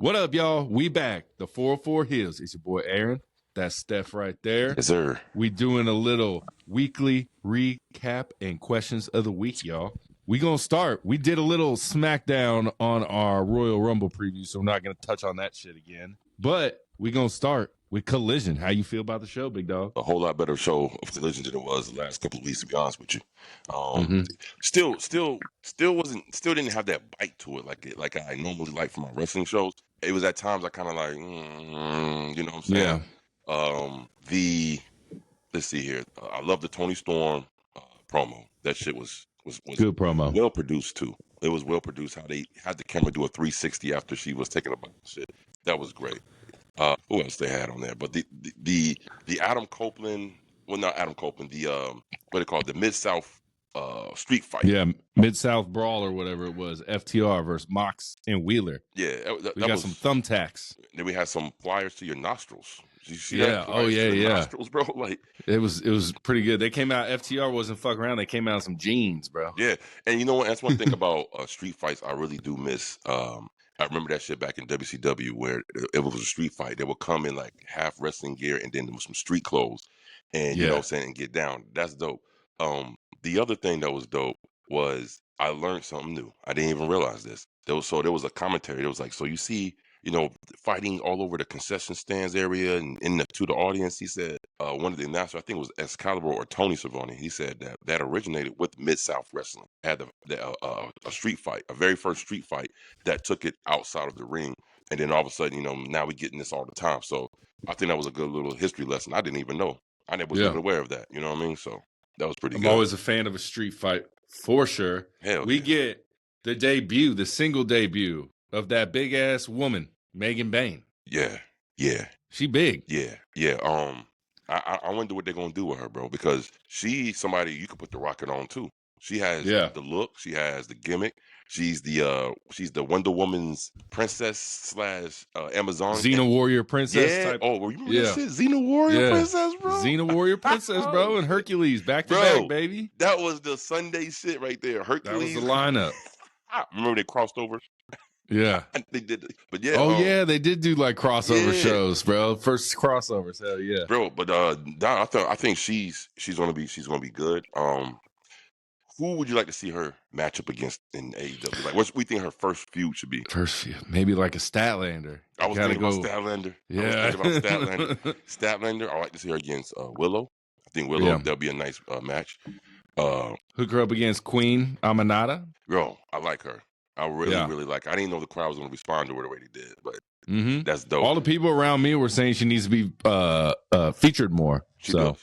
What up, y'all? We back. The 404 HEELZ. It's your boy Aaron. That's Steph right there. Yes, sir. We doing a little weekly recap and questions of the week, y'all. We gonna start. We did a little smackdown on our Royal Rumble preview, so we're not gonna touch on that shit again. But we gonna start with Collision. How you feel about the show, big dog? A whole lot better show of Collision than it was the last couple of weeks, to be honest with you. Still didn't have that bite to it like I normally like from my wrestling shows. It was at times I kind of like, you know what I'm saying? Yeah. Let's see here. I love the Tony Storm promo. That shit was good promo. Well produced too. It was well produced. How they had the camera do a 360 after she was taking a bunch of shit. That was great. Who else they had on there? But the Adam Copeland, well, not Adam Copeland, the what they call it, the Mid-South street fight. Yeah, Mid-South Brawl or whatever it was. FTR versus Mox and Wheeler. Yeah, we got some thumbtacks. Then we had some pliers to your nostrils. Did you see that? Yeah. Oh yeah. Nostrils, bro. Like it was pretty good. They came out. FTR wasn't fucking around. They came out in some jeans, bro. Yeah, and you know what? That's one thing about street fights I really do miss. I remember that shit back in WCW where it was a street fight. They would come in like half wrestling gear and then there was some street clothes, and you know what I'm saying, and get down. That's dope. The other thing that was dope was I learned something new. I didn't even realize this. There was a commentary. It was like, so you see, you know, fighting all over the concession stands area and to the audience. He said one of the announcers, I think it was Excalibur or Tony Schiavone, he said that originated with Mid-South Wrestling. Had a street fight, a very first street fight that took it outside of the ring. And then all of a sudden, you know, now we're getting this all the time. So I think that was a good little history lesson. I didn't even know. I never was even aware of that. You know what I mean? So that was pretty good. I'm always a fan of a street fight, for sure. We get the single debut of that big ass woman, Meghan Bain. Yeah. She big. Yeah. I wonder what they're gonna do with her, bro, because she's somebody you could put the rocket on too. She has the look, she has the gimmick. She's the Wonder Woman's princess / Amazon Xena Warrior princess type. Oh, were you remember that shit? Xena Warrior princess, bro. Xena Warrior princess, bro, and Hercules back to back, baby. That was the Sunday shit right there. Hercules. That was the lineup. I remember they crossed over. Yeah, they did, but they did do like crossover shows, bro. First crossovers, hell yeah, bro. But I think she's gonna be good. Who would you like to see her match up against in AEW? Like, what we think her first feud should be? First feud, maybe like a Statlander. I was thinking about Statlander. Yeah, Statlander. I like to see her against Willow. I think Willow that'll be a nice match. Hook her up against Queen Aminata. Bro, I like her. I really like her. I didn't know the crowd was going to respond to her the way they did, but that's dope. All the people around me were saying she needs to be featured more. She does.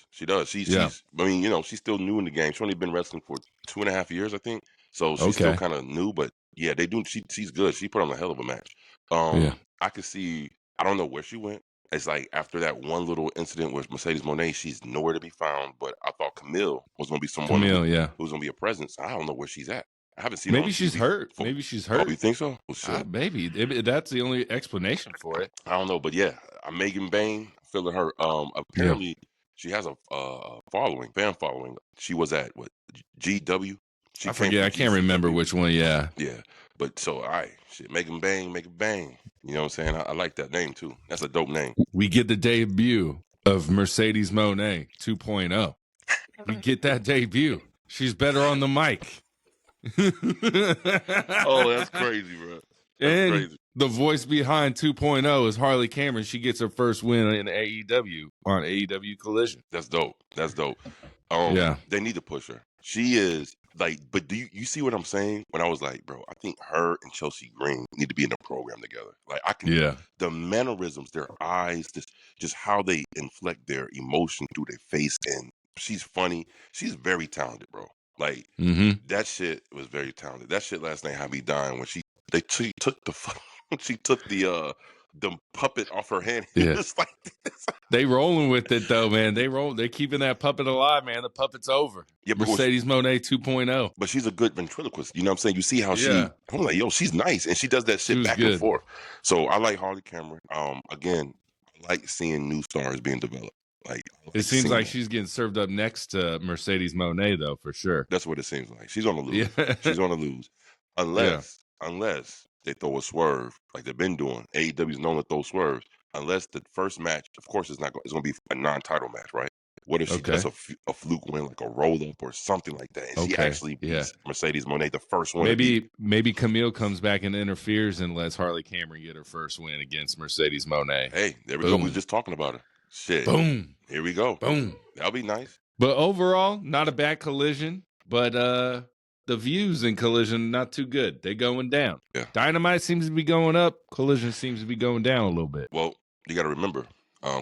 She's I mean, you know, she's still new in the game. She's only been wrestling for 2.5 years, I think. So she's still kind of new, but yeah, they do. She's good. She put on a hell of a match. I could see. I don't know where she went. It's like after that one little incident with Mercedes Moné, she's nowhere to be found. But I thought Camille was going to be someone who was going to be a presence. I don't know where she's at. I haven't seen. Maybe she's hurt. Maybe she's hurt. Oh, you think so? Well, maybe that's the only explanation for it. I don't know, but yeah, Meghan Bain, feeling her. Apparently, she has a fan following. She was at what GW. I forget. I can't remember which one. Yeah. But so Meghan Bain. You know what I'm saying? I like that name too. That's a dope name. We get the debut of Mercedes Moné 2.0. We get that debut. She's better on the mic. Oh, that's crazy, bro. That's crazy. The voice behind 2.0 is Harley Cameron. She gets her first win in AEW on AEW Collision. That's dope. They need to push her. She is like, but do you see what I'm saying? When I was like, bro, I think her and Chelsea Green need to be in a program together. Like I can, the mannerisms, their eyes, just how they inflect their emotion through their face, and she's funny. She's very talented, bro. Like that shit was very talented. That shit last night had me dying when she took the puppet off her hand. Just like this. They rolling with it though, man. They're keeping that puppet alive, man. The puppet's over. Yeah, Mercedes Moné 2.0. But she's a good ventriloquist. You know what I'm saying? You see how I'm like, yo, she's nice, and she does that shit back and forth. So I like Harley Cameron. Again, I like seeing new stars being developed. Like it seems like she's getting served up next to Mercedes Moné, though, for sure. That's what it seems like. She's gonna lose. She's gonna lose unless they throw a swerve like they've been doing. AEW is known to throw swerves. Unless the first match, of course, it's going to be a non-title match, right? What if she Okay. does a fluke win, like a roll-up or something like that, and she Okay, actually beats yeah. Mercedes Moné, the first one to beat? Maybe Camille comes back and interferes and lets Harley Cameron get her first win against Mercedes Moné. Hey, there we go. We were just talking about her. Shit. Boom. Here we go. Boom. That'll be nice. But overall, not a bad Collision. But the views in Collision not too good. They're going down. Yeah. Dynamite seems to be going up. Collision seems to be going down a little bit. Well, you got to remember,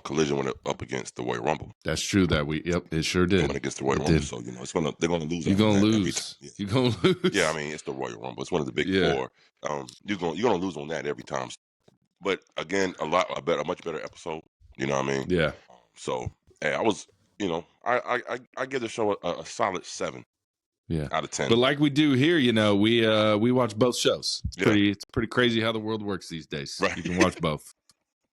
Collision went up against the Royal Rumble. That's true. It sure did. They went against the Royal Rumble, so they're gonna lose. You're gonna lose. Yeah. You're gonna lose. Yeah, I mean, it's the Royal Rumble. It's one of the big four. You're gonna lose on that every time. But again, a much better episode. You know what I mean? Yeah. So, hey, I was, I give the show a solid 7. Yeah. Out of 10. But like we do here, we watch both shows. It's pretty crazy how the world works these days. Right. You can watch both.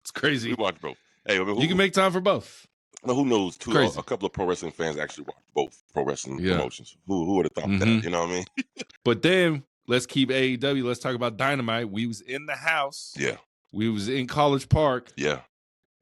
It's crazy. We watch both. Hey, I mean, you can make time for both. Who knows? A couple of pro wrestling fans actually watch both pro wrestling promotions. Who would have thought that? You know what I mean? But then let's keep AEW. Let's talk about Dynamite. We was in the house. Yeah. We was in College Park. Yeah.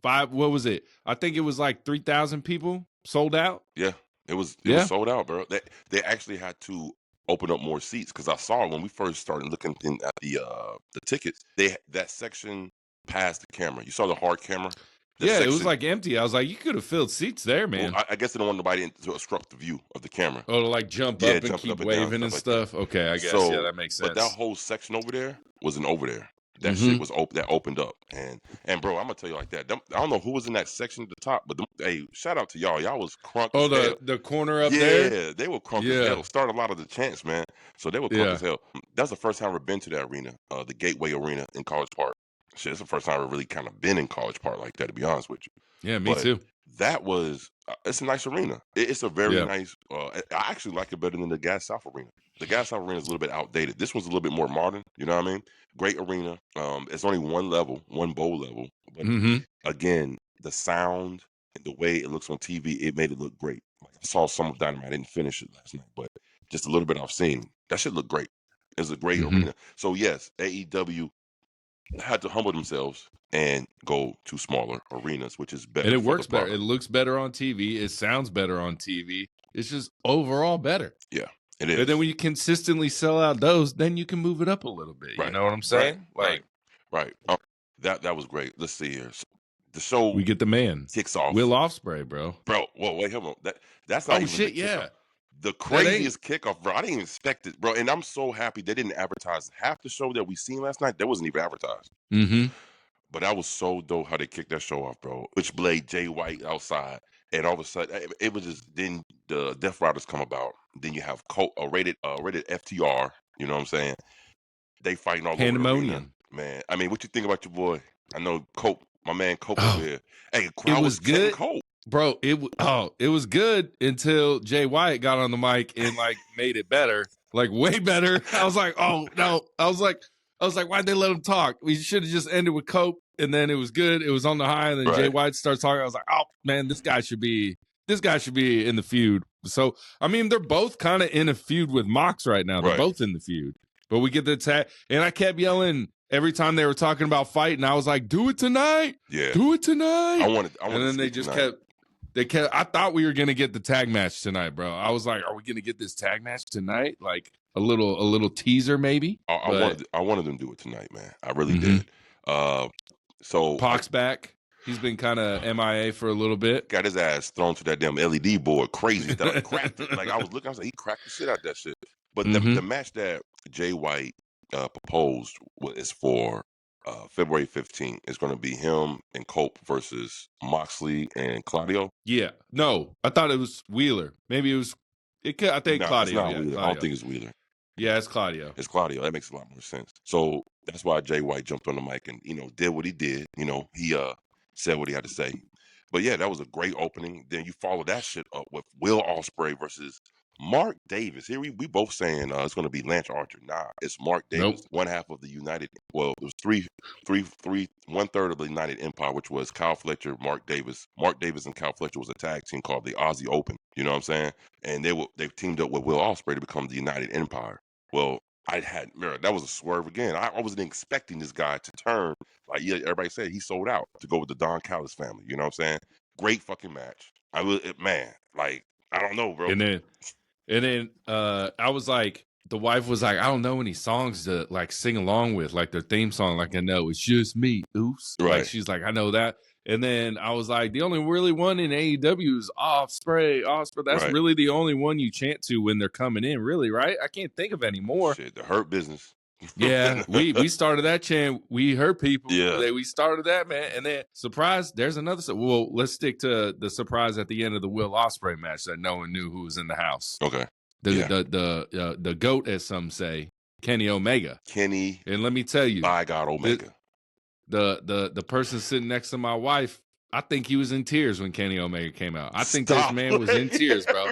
What was it? I think it was like 3,000 people sold out. Yeah. It was sold out, bro. They actually had to open up more seats because I saw when we first started looking at the tickets, that section past the camera. You saw the hard camera. It was like empty. I was like, you could have filled seats there, man. Well, I guess they don't want nobody to obstruct the view of the camera. Oh, to like jump up and keep waving and stuff. Okay, I guess. Yeah, that makes sense. But that whole section over there wasn't over there. That shit was that opened up, and bro, I'm gonna tell you like that. I don't know who was in that section at the top, but hey, shout out to y'all. Y'all was crunk. Oh, the corner up there. Yeah, they were crunk as hell. Started a lot of the chants, man. So they were crunk as hell. That's the first time I've ever been to that arena, the Gateway Arena in College Park. Shit, it's the first time I've really kind of been in College Park like that, to be honest with you. Yeah, me too. That was it's a nice arena. It's a very nice. I actually like it better than the Gas South Arena. The Gas South Arena is a little bit outdated. This one's a little bit more modern. You know what I mean? Great arena. It's only one bowl level. But again, the sound and the way it looks on TV, it made it look great. Like I saw some of Dynamite. I didn't finish it last night, but just a little bit I've seen. That shit look great. It's a great arena. So yes, AEW had to humble themselves and go to smaller arenas, which is better. And it works better. It looks better on TV. It sounds better on TV. It's just overall better. Yeah, it is. And then when you consistently sell out those, then you can move it up a little bit. Right. You know what I'm saying? Right. That was great. Let's see here. The show we get the man kicks off. Will Ospreay, bro. Whoa, wait, hold on. That's not even shit, the kickoff. The craziest kickoff, bro. I didn't even expect it, bro. And I'm so happy they didn't advertise half the show that we seen last night. That wasn't even advertised. But that was so dope how they kicked that show off, bro. Switchblade, Jay White outside, and all of a sudden it was just. Then the Death Riders come about. Then you have rated FTR. You know what I'm saying? They fighting all over the arena, man. I mean, what you think about your boy? I know Cope, my man Cope was here. Hey, the crowd was good. Cope. Bro, it was good until Jay White got on the mic and like made it better, like way better. I was like, oh no, I was like, why'd they let him talk? We should have just ended with Cope, and then it was good. It was on the high, and then Jay White starts talking. I was like, oh man, this guy should be in the feud. So I mean, they're both kind of in a feud with Mox right now. They're both in the feud, but we get the attack, and I kept yelling every time they were talking about fighting. I was like, do it tonight, do it tonight. I wanted, and then they just kept. I thought we were gonna get the tag match tonight, bro. I was like, are we gonna get this tag match tonight? Like a little teaser, maybe. I wanted them to do it tonight, man. I really did. So Pac's back. He's been kind of MIA for a little bit. Got his ass thrown to that damn LED board, crazy. That I cracked it. Like I was looking, I was like, he cracked the shit out of that shit. But the match that Jay White proposed is for February 15th. It's going to be him and Cope versus Moxley and Claudio. Yeah. No, I thought it was Wheeler. Maybe it was. I think Claudio. It's not Claudio. I don't think it's Wheeler. Yeah, it's Claudio. It's Claudio. That makes a lot more sense. So that's why Jay White jumped on the mic and did what he did. He said what he had to say. But yeah, that was a great opening. Then you follow that shit up with Will Ospreay versus Mark Davis. Here we both saying it's going to be Lance Archer. Nah, it's Mark Davis, one half of the United. Well, it was one third of the United Empire, which was Kyle Fletcher, Mark Davis. Mark Davis and Kyle Fletcher was a tag team called the Aussie Open. You know what I'm saying? And they teamed up with Will Ospreay to become the United Empire. Well, that was a swerve again. I wasn't expecting this guy to turn. Like, yeah, everybody said he sold out to go with the Don Callis family. You know what I'm saying? Great fucking match. Man, like, I don't know, bro. And then I was like, the wife was like, I don't know any songs to like sing along with, like their theme song. Like, I know it's just me. Oops. Right. Like, she's like, I know that. And then I was like, the only really one in AEW is Offspray. That's Right. really the only one you chant to when they're coming in, really, right? I can't think of any more. Shit, the Hurt Business. Yeah, we started that chant. We hurt people. Yeah. We started that, man. And then surprise, there's another. Well, let's stick to the surprise at the end of the Will Ospreay match that no one knew who was in the house. Okay. The GOAT, as some say, Kenny Omega. Kenny. And let me tell you, by God, Omega. The person sitting next to my wife, I think he was in tears when Kenny Omega came out. I think this man was in tears, bro.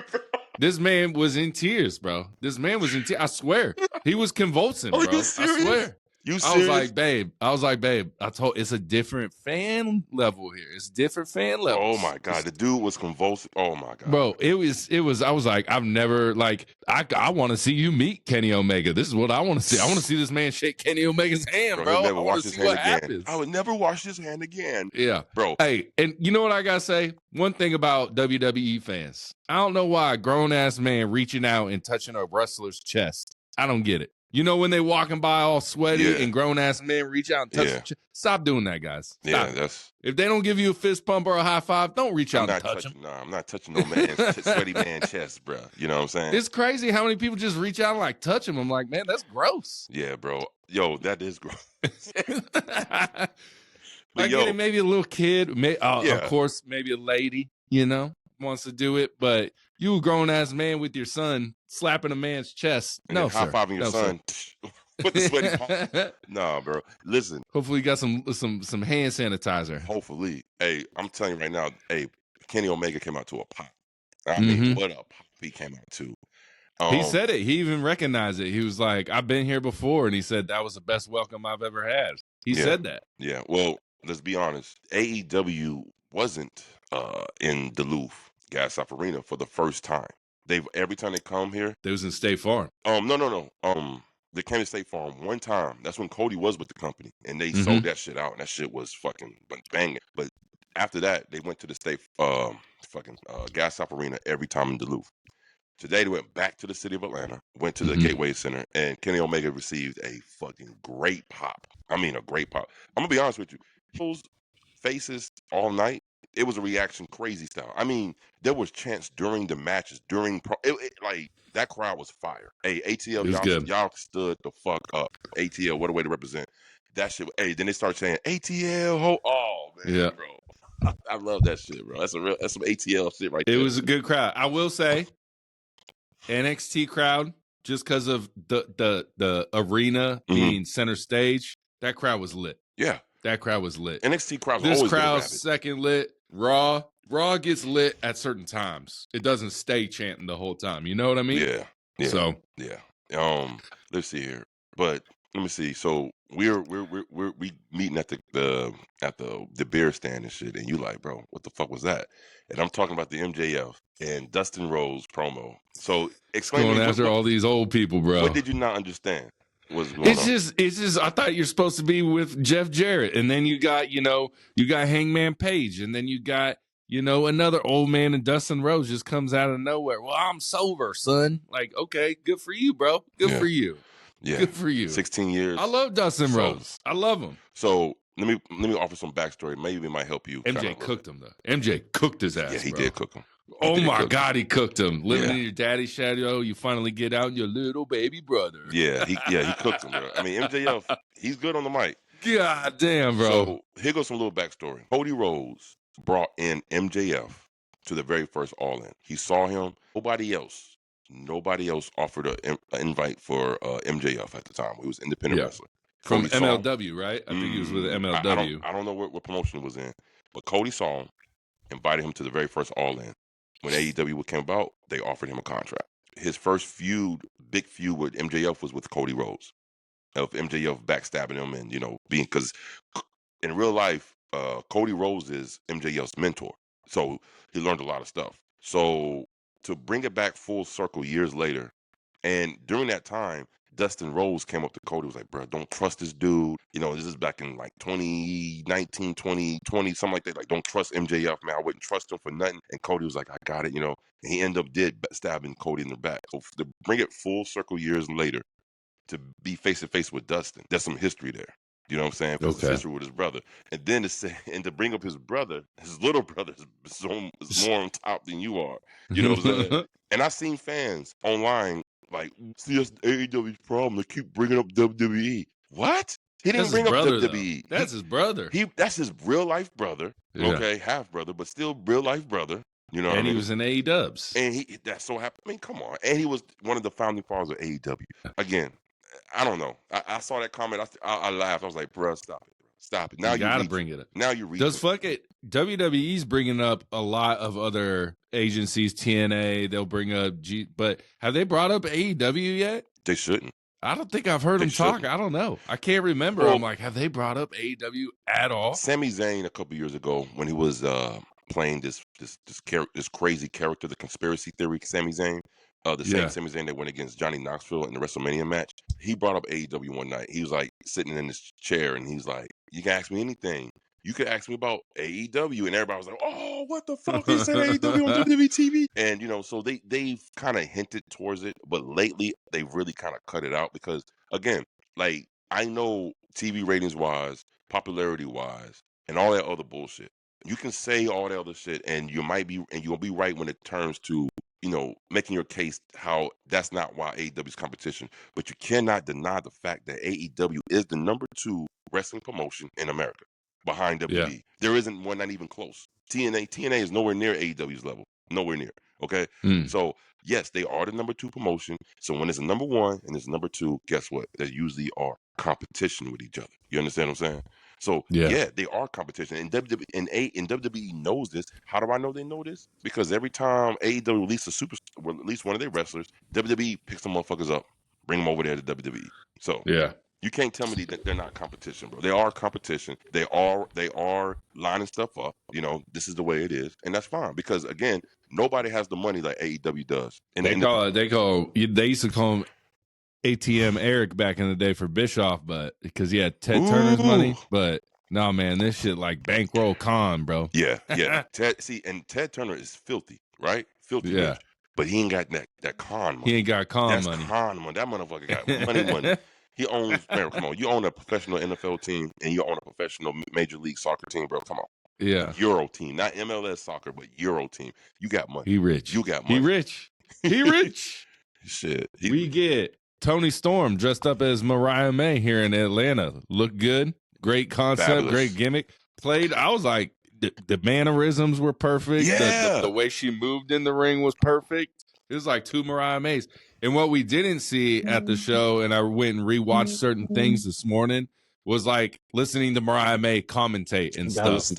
This man was in tears, bro. This man was in tears. I swear. He was convulsing, bro. You serious? I swear. You serious? I was like, babe, it's a different fan level here. It's different fan levels. Oh my God. The dude was convulsing. Oh my God. Bro, it was, I was like, I've never, like, I want to see you meet Kenny Omega. This is what I want to see. I want to see this man shake Kenny Omega's hand, bro. Never wash his hand again. Happens. I would never wash his hand again. Yeah. Bro. Hey, and you know what I gotta say? One thing about WWE fans. I don't know why a grown-ass man reaching out and touching a wrestler's chest. I don't get it. You know when they walking by all sweaty and grown-ass men reach out and touch the chest? Stop doing that, guys. Stop. If they don't give you a fist pump or a high five, don't reach out and touch them. No, I'm not touching no man's sweaty man chest, bro. You know what I'm saying? It's crazy how many people just reach out and like touch him. I'm like, man, that's gross. Yeah, bro. Yo, that is gross. I get it, maybe a little kid, of course, maybe a lady, wants to do it, but you a grown-ass man with your son slapping a man's chest. And no, sir. High-fiving your son with the sweaty palm. Nah, bro. Listen. Hopefully you got some hand sanitizer. Hopefully. Hey, I'm telling you right now, Kenny Omega came out to a pop. I mean, what a pop he came out to. He said it. He even recognized it. He was like, I've been here before, and he said that was the best welcome I've ever had. He said that. Yeah, well, let's be honest. AEW wasn't in Duluth Gas Off Arena for the first time. Every time they come here, they was in State Farm. No. They came to State Farm one time. That's when Cody was with the company, and they sold that shit out, and that shit was fucking banging. But after that, they went to the State Gas Off Arena every time in Duluth. Today they went back to the city of Atlanta, went to the Gateway Center, and Kenny Omega received a fucking great pop. I mean, a great pop. I'm gonna be honest with you. Those faces all night. It was a reaction crazy style. I mean, there was chants during the matches, like that crowd was fire. Hey, ATL, y'all stood the fuck up. ATL, what a way to represent that shit. Hey, then they start saying ATL, oh man, bro. I love that shit, bro. That's some ATL shit right there. It was a good crowd. I will say, NXT crowd, just because of the arena being center stage, that crowd was lit. Yeah. That crowd was lit. NXT crowd's this always crowd's second lit. Raw gets lit at certain times. It doesn't stay chanting the whole time. You know what I mean? Yeah. So let's see here. But let me see. So we're meeting at the beer stand and shit, and you like, bro, what the fuck was that? And I'm talking about the MJF and Dustin Rhodes promo. So explain going after all these old people, bro. What did you not understand? It's just I thought you're supposed to be with Jeff Jarrett, and then you got Hangman Page, and then you got another old man, and Dustin Rhodes just comes out of nowhere. Well, I'm sober, son. Like, okay, good for you, bro. Good for you. Yeah, good for you. 16 years. I love Dustin Rhodes. I love him. So let me offer some backstory. Maybe it might help you. MJ cooked him though. MJ cooked his ass. Yeah, he bro. did cook him. Oh my God, he cooked him. Living in your daddy's shadow, you finally get out your little baby brother. Yeah, he cooked him, bro. I mean, MJF, he's good on the mic. God damn, bro. So here goes some little backstory. Cody Rhodes brought in MJF to the very first All In. He saw him. Nobody else offered an invite for MJF at the time. He was independent wrestler. From MLW, right? I think he was with MLW. I don't know what promotion it was in, but Cody saw him, invited him to the very first All In. When AEW came about, they offered him a contract. His first big feud with MJF was with Cody Rhodes. Of MJF backstabbing him and, because in real life, Cody Rhodes is MJF's mentor. So he learned a lot of stuff. So to bring it back full circle years later, and during that time, Dustin Rhodes came up to Cody, was like, bro, don't trust this dude. You know, this is back in like 2019, 2020, something like that. Like, don't trust MJF, man. I wouldn't trust him for nothing. And Cody was like, I got it, you know. And he ended up stabbing Cody in the back. So to bring it full circle years later, to be face to face with Dustin, there's some history there. You know what I'm saying? Because it's history with his brother. And then to bring up his brother, his little brother is more on top than you are. You know what I'm saying? And I've seen fans online like, see, that's AEW's problem. They keep bringing up WWE. What? He didn't bring up WWE. That's his brother. That's his real life brother. Yeah. Okay, half brother, but still real life brother. You know, and he was in AEW. And that's so happy. I mean, come on. And he was one of the founding fathers of AEW. Again, I don't know. I saw that comment. I laughed. I was like, bro, stop it. Stop it. Now you gotta bring it up. Now you read. Does fuck it? WWE's bringing up a lot of other agencies. TNA. They'll bring up but have they brought up AEW yet? They shouldn't. I don't think I've heard them talk. I don't know. I can't remember. Well, I'm like, have they brought up AEW at all? Sami Zayn a couple years ago when he was playing this crazy character, the conspiracy theory Sami Zayn. The same Sami Zayn that went against Johnny Knoxville in the WrestleMania match. He brought up AEW one night. He was like sitting in his chair and he's like, you can ask me anything. You could ask me about AEW. And everybody was like, oh, what the fuck? He said AEW on WWE TV. And, you know, so they've kind of hinted towards it. But lately, they've really kind of cut it out because, again, like, I know TV ratings wise, popularity wise, and all that other bullshit. You can say all that other shit and you'll be right when it turns to, you know, making your case how that's not why AEW is competition. But you cannot deny the fact that AEW is the number 2 wrestling promotion in America behind WWE. Yeah. There isn't one, not even close. TNA is nowhere near AEW's level. Nowhere near. Okay? So, yes, they are the number 2 promotion. So when it's a number 1 and it's number 2, guess what? They usually are competition with each other. You understand what I'm saying? So, yeah, they are competition. And WWE knows this. How do I know they know this? Because every time AEW release one of their wrestlers, WWE picks some motherfuckers up, bring them over there to WWE. So, you can't tell me that they're not competition, bro. They are competition. They are lining stuff up. You know, this is the way it is. And that's fine. Because, again, nobody has the money like AEW does. And they used to call him ATM Eric back in the day for Bischoff, but because he had Ted Turner's money. But no, man, this shit like bankroll Khan, bro. Yeah. Ted Turner is filthy, right? Filthy. Yeah. Rich, but he ain't got that Khan money. He ain't got Khan money. That's Khan money. That motherfucker got money. He owns, man, come on. You own a professional NFL team and you own a professional Major League Soccer team, bro. Come on. Yeah. Euro team, not MLS soccer, but Euro team. You got money. He rich. You got money. He rich. Shit. We get Tony Storm dressed up as Mariah May here in Atlanta. Looked good. Great concept. Fabulous. Great gimmick. Played. I was like, the mannerisms were perfect. Yeah. The way she moved in the ring was perfect. It was like 2 Mariah Mays. And what we didn't see at the show, and I went and rewatched certain things this morning, was like listening to Mariah May commentate and stuff.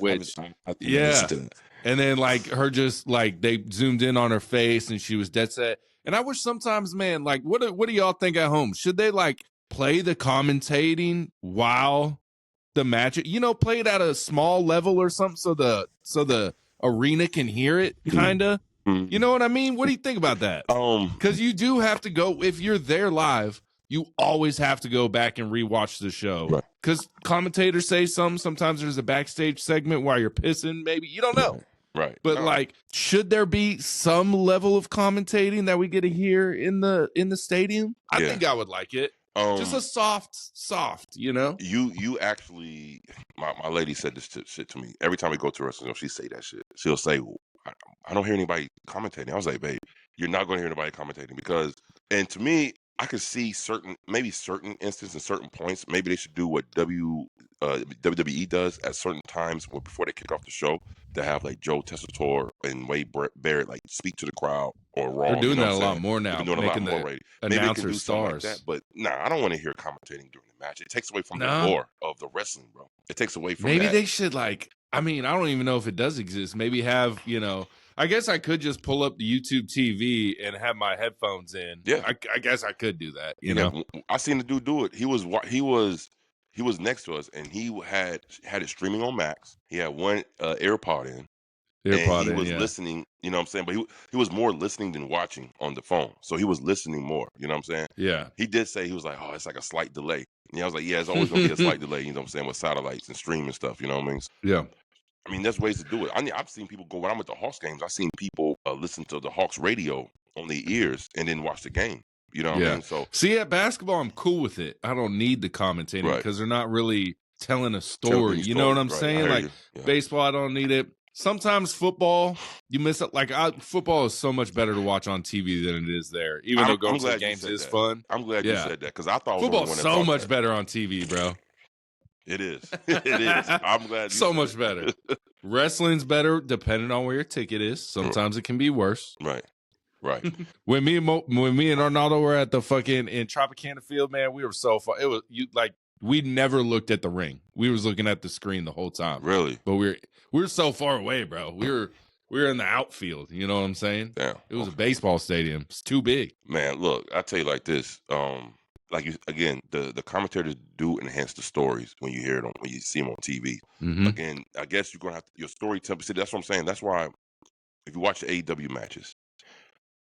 And then like her just like they zoomed in on her face and she was dead set. And I wish sometimes, man, like what do y'all think at home? Should they like play the commentating while the match, you know, play it at a small level or something so the arena can hear it, kinda? You know what I mean? What do you think about that? Because you do have to go, if you're there live, you always have to go back and rewatch the show. Because commentators say sometimes there's a backstage segment while you're pissing, maybe. You don't know. Right. But like, should there be some level of commentating that we get to hear in the stadium? I think I would like it. Just a soft, you know? You actually, my lady said this shit to me. Every time we go to a wrestling show, she say that shit. She'll say, I don't hear anybody commentating. I was like, babe, you're not going to hear anybody commentating because, and to me, I could see certain instances and certain points. Maybe they should do what WWE does at certain times before they kick off the show to have like Joe Tessitore and Wade Barrett like speak to the crowd or Raw. They're doing that a lot more now. They're doing a lot more already. Maybe they can do stars. Like that, but I don't want to hear commentating during the match. It takes away from the lore of the wrestling, bro. It takes away from maybe that. They should like. I mean, I don't even know if it does exist. Maybe have, you know. I guess I could just pull up the YouTube TV and have my headphones in. Yeah, I guess I could do that. You know, I seen the dude do it. He was next to us, and he had it streaming on Max. He had one AirPod in, And AirPod he in, was yeah. listening, you know what I'm saying? But he was more listening than watching on the phone. So he was listening more, you know what I'm saying? Yeah. He did say, he was like, oh, it's like a slight delay. And I was like, yeah, it's always going to be a slight delay, you know what I'm saying, with satellites and streaming stuff, you know what I mean? Yeah. I mean, there's ways to do it. I've seen people go, when I'm at the Hawks games, I've seen people listen to the Hawks radio on their ears and then watch the game. You know what I Yeah. mean? So, See, at basketball, I'm cool with it. I don't need the commentating right. because they're not really telling a Telling story. you You know what I'm stories, right. I saying? hear Like you. Yeah. baseball, I don't need it. Sometimes football, you miss it. Like football is so much better to watch on TV than it is there. Even though going I'm to the glad you games said is that. fun. I'm glad you Yeah. said that because I thought I was the only Football's one that so thought much that. better on TV, bro. It is. It is. I'm glad you So said much it. better. Wrestling's better depending on where your ticket is. Sometimes it can be worse. Right. Right. When me and Arnaldo were at the fucking in Tropicana Field, man, we were so far. It was we never looked at the ring. We was looking at the screen the whole time. Really? But we were so far away, bro. We were in the outfield. You know what I'm saying? Damn. It was a baseball stadium. It's too big. Man, look, I tell you like this. Like you again, the commentators do enhance the stories when you hear them, when you see them on TV. Mm-hmm. Again, I guess you're gonna have your storytelling. See, that's what I'm saying. That's why if you watch the AEW matches,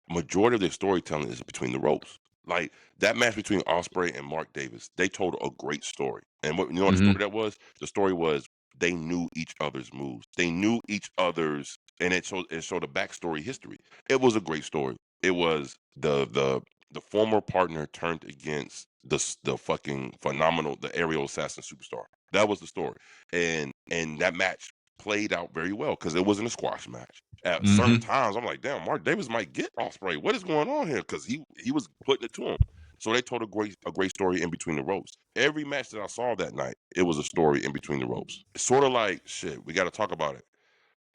majority of their storytelling is between the ropes. Like that match between Ospreay and Mark Davis, they told a great story. And what you know what the story that was? The story was they knew each other's moves. They knew each other's, and it showed a backstory history. It was a great story. It was the former partner turned against the fucking phenomenal, the aerial assassin superstar. That was the story, and that match played out very well because it wasn't a squash match. At certain times, I'm like, damn, Mark Davis might get Ospreay. What is going on here? Because he was putting it to him. So they told a great story in between the ropes. Every match that I saw that night, it was a story in between the ropes. It's sort of like shit. We got to talk about it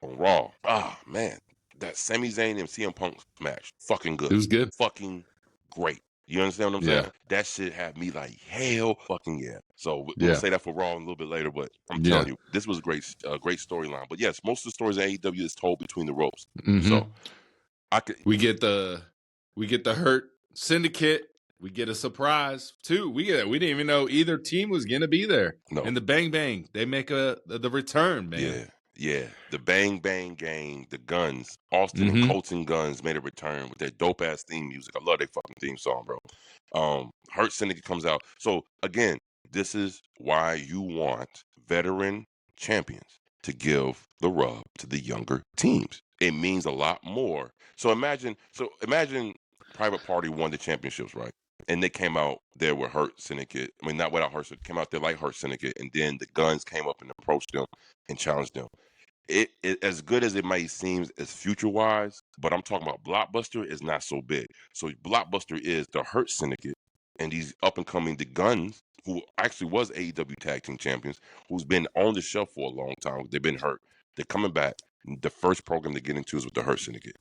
on Raw. Ah man, that Sami Zayn and CM Punk match, fucking good. It was good. Fucking great. You understand what I'm saying? That shit had me like, hell fucking yeah. So we'll say that for Raw a little bit later, but I'm telling you, this was a great storyline. But yes, most of the stories in AEW is told between the ropes. So we get the Hurt Syndicate. We get a surprise too. We didn't even know either team was gonna be there. No. And the Bang Bang, they make the return, man. Yeah. The Bang Bang Gang, the Guns, Austin and Colton Guns made a return with their dope ass theme music. I love their fucking theme song, bro. Hurt Syndicate comes out. So again, this is why you want veteran champions to give the rub to the younger teams. It means a lot more. So imagine Private Party won the championships, right? And they came out there with Hurt Syndicate. I mean, not without Hurt Syndicate. Came out there like Hurt Syndicate, and then the Guns came up and approached them and challenged them. It as good as it might seem as future wise, but I'm talking about Blockbuster is not so big. So Blockbuster is the Hurt Syndicate and these up and coming the Guns, who actually was AEW Tag Team Champions, who's been on the shelf for a long time. They've been hurt. They're coming back. The first program they get into is with the Hurt Syndicate.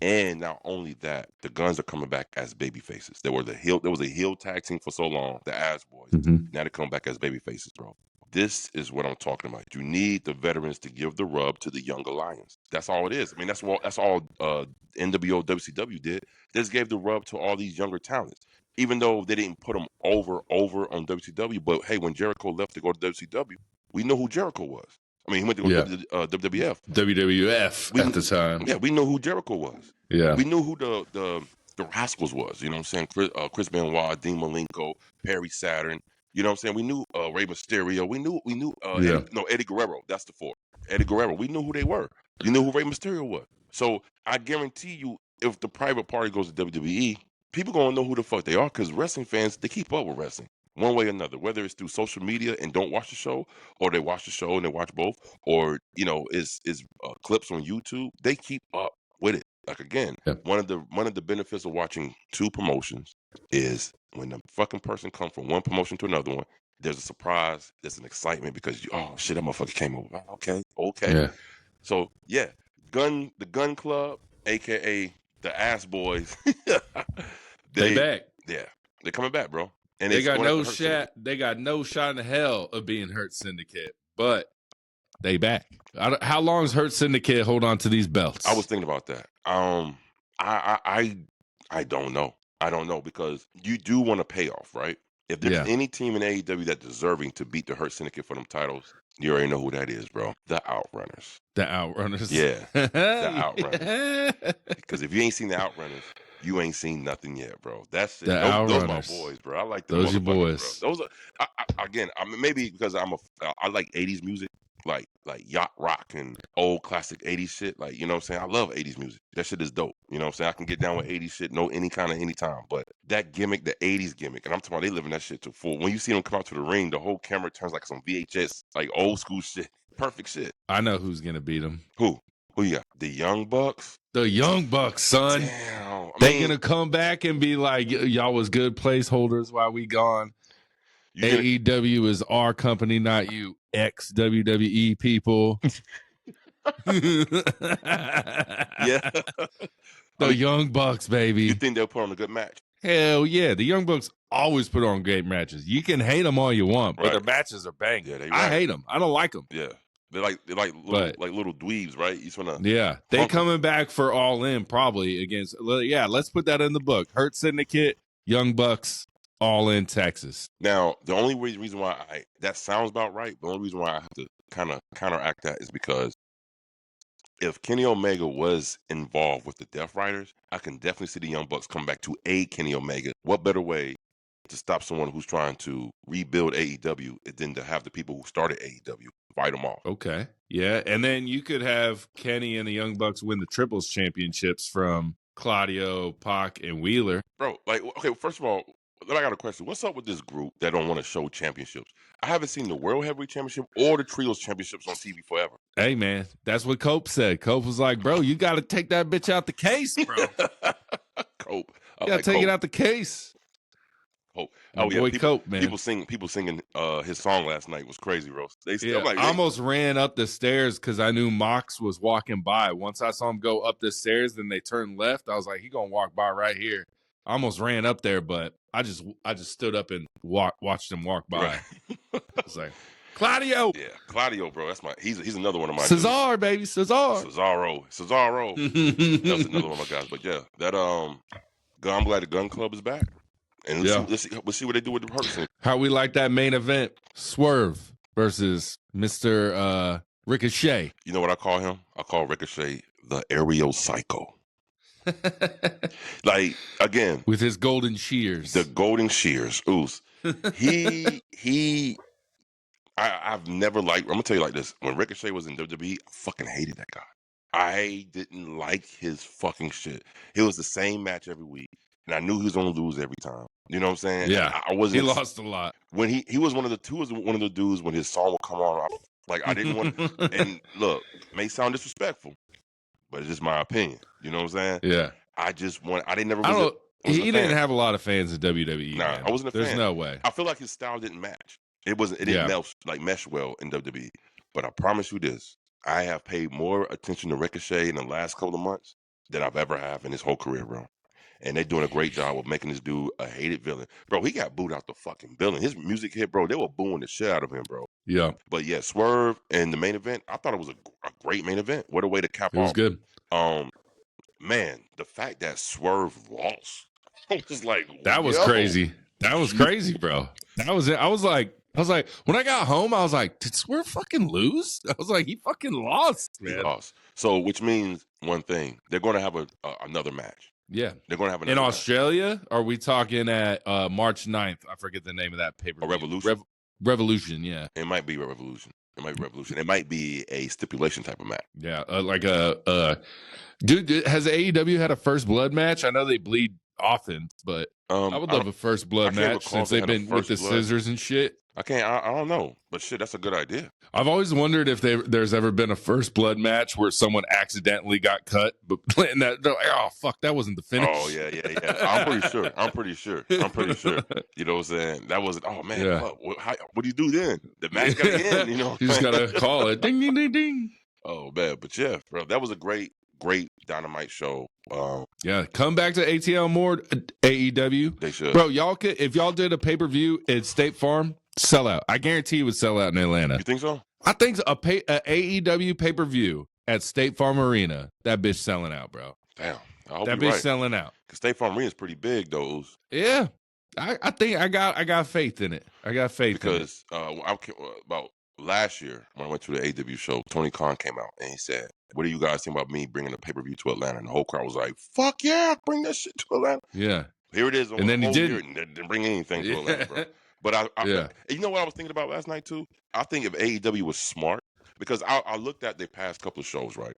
And not only that, the Guns are coming back as baby faces. There was a heel tag team for so long, the Ass Boys. Now they come back as baby faces, bro. This is what I'm talking about. You need the veterans to give the rub to the younger lions. That's all it is. I mean, that's all NWO WCW did. They just gave the rub to all these younger talents. Even though they didn't put them over on WCW, but hey, when Jericho left to go to WCW, we know who Jericho was. I mean, he went to go to WWF. WWF at the time. Yeah, we know who Jericho was. Yeah. We knew who the Rascals was. You know what I'm saying? Chris Benoit, Dean Malenko, Perry Saturn. You know what I'm saying? We knew Rey Mysterio. We knew Eddie Guerrero. That's the fourth. Eddie Guerrero. We knew who they were. You knew who Rey Mysterio was. So I guarantee you, if the Private Party goes to WWE, people gonna know who the fuck they are because wrestling fans, they keep up with wrestling one way or another, whether it's through social media and don't watch the show, or they watch the show and they watch both, or is clips on YouTube. They keep up with it. Like again, one of the benefits of watching two promotions is when the fucking person comes from one promotion to another one, there's a surprise, there's an excitement because oh shit, that motherfucker came over. Okay. Yeah. So yeah, the Gun Club, aka the Ass Boys, they back. Yeah, they're coming back, bro. And they got no shot. They got no shot in hell of being Hurt Syndicate, but they back. How long is Hurt Syndicate hold on to these belts? I was thinking about that. I don't know. I don't know because you do want a payoff, right? If there's any team in AEW that's deserving to beat the Hurt Syndicate for them titles, you already know who that is, bro. The Outrunners. The Outrunners. Yeah, the Outrunners. Because if you ain't seen the Outrunners, you ain't seen nothing yet, bro. That's it. Those my boys, bro. I like those your boys. Bro. Those are again. I mean, maybe because I like '80s music, like yacht rock and old classic '80s shit. Like, you know what I'm saying? I love '80s music. That shit is dope. You know what I'm saying? I can get down with '80s shit, anytime. But that gimmick, the '80s gimmick, and I'm talking about they living that shit to full. When you see them come out to the ring, the whole camera turns like some VHS, like old school shit. Perfect shit. I know who's gonna beat them. Who you got? The Young Bucks? The Young Bucks, son. Damn. They gonna come back and be like, y'all was good placeholders while we gone. AEW is our company, not you, ex-WWE people. Yeah. The Young Bucks, baby. You think they'll put on a good match? Hell yeah. The Young Bucks always put on great matches. You can hate them all you want, but their matches are banging. Yeah, I hate them. I don't like them. Yeah. They're like little dweebs, right? You just wanna they coming back for All In probably against. Yeah, let's put that in the book. Hurt Syndicate, Young Bucks, All In Texas. Now, the only reason why that sounds about right. The only reason why I have to kind of counteract that is because if Kenny Omega was involved with the Death Riders, I can definitely see the Young Bucks come back to aid Kenny Omega. What better way to stop someone who's trying to rebuild AEW than to have the people who started AEW fight them off? Okay. Yeah. And then you could have Kenny and the Young Bucks win the Triples Championships from Claudio, Pac, and Wheeler. Bro, okay, first of all, I got a question. What's up with this group that don't want to show championships? I haven't seen the World Heavyweight Championship or the Trios Championships on TV forever. Hey, man, that's what Cope said. Cope was like, bro, you got to take that bitch out the case, bro. Cope. You got to take it out the case. Cope. Boy Cope, man. People singing his song last night was crazy, bro. I almost ran up the stairs because I knew Mox was walking by. Once I saw him go up the stairs, then they turned left. I was like, he gonna walk by right here. I almost ran up there, but I just stood up and watched him walk by. Right. I was like, Claudio. Yeah, Claudio, bro. That's he's another one of my Cesaro, dudes. Baby. Cesaro. That's another one of my guys. But yeah, that I'm glad the Gun Club is back. And let's see what they do with the person. How we like that main event? Swerve versus Mr. Ricochet. You know what I call him? I call Ricochet the aerial psycho. Like, again, with his golden shears. The golden shears. Oos. I've never liked, I'm gonna tell you like this. When Ricochet was in WWE, I fucking hated that guy. I didn't like his fucking shit. It was the same match every week. And I knew he was gonna lose every time. You know what I'm saying? Yeah. He lost a lot. When he was one of the dudes when his song would come on, I didn't want and look, it may sound disrespectful, but it's just my opinion. You know what I'm saying? Yeah. He didn't have a lot of fans in WWE. Nah, man. I wasn't a fan. There's no way. I feel like his style didn't match. It didn't mesh well in WWE. But I promise you this, I have paid more attention to Ricochet in the last couple of months than I've ever have in his whole career, bro. And they're doing a great job of making this dude a hated villain. Bro, he got booed out the fucking building. His music hit, bro, they were booing the shit out of him, bro. Yeah. But yeah, Swerve and the main event, I thought it was a great main event. What a way to cap off. It was good. Man, the fact that Swerve lost, I was like, that was crazy. That was crazy, bro. That was it. I was like, when I got home, I was like, did Swerve fucking lose? I was like, he fucking lost, man. He lost. So, which means one thing, they're going to have another match. Yeah. They're going to have another in match. Australia? Are we talking at March 9th? I forget the name of that paper. Revolution? Revolution, yeah. It might be Revolution. It might be a stipulation type of match. Yeah, dude, has AEW had a first blood match? I know they bleed often, but I would love a first blood match since they've been with the scissors and shit. I don't know, but shit, that's a good idea. I've always wondered if there's ever been a first blood match where someone accidentally got cut, but playing that, they're like, oh fuck, that wasn't the finish. Oh yeah. I'm pretty sure. You know what I'm saying? That was, oh man, yeah. What do you do then? The match got to end, you know. You just gotta call it, ding ding ding ding. Oh man, but yeah, bro, that was a great Dynamite show. Yeah, come back to ATL more AEW. They should, bro. Y'all could, if y'all did a pay-per-view at State Farm, sell out. I guarantee it would sell out in Atlanta. You think so? I think a AEW pay-per-view at State Farm Arena, that bitch selling out, bro. Damn, I hope that you're bitch right. selling out. Cause State Farm Arena is pretty big, though. Yeah, I think I got faith in it. I got faith in it. Because about last year when I went to the AEW show, Tony Khan came out and he said, "What do you guys think about me bringing a pay-per-view to Atlanta?" And the whole crowd was like, "Fuck yeah, bring that shit to Atlanta." Yeah. Here it is And almost then a he whole year didn't. and didn't bring anything to Atlanta, bro. But Yeah. you know what I was thinking about last night too? I think if AEW was smart, because I looked at their past couple of shows, right?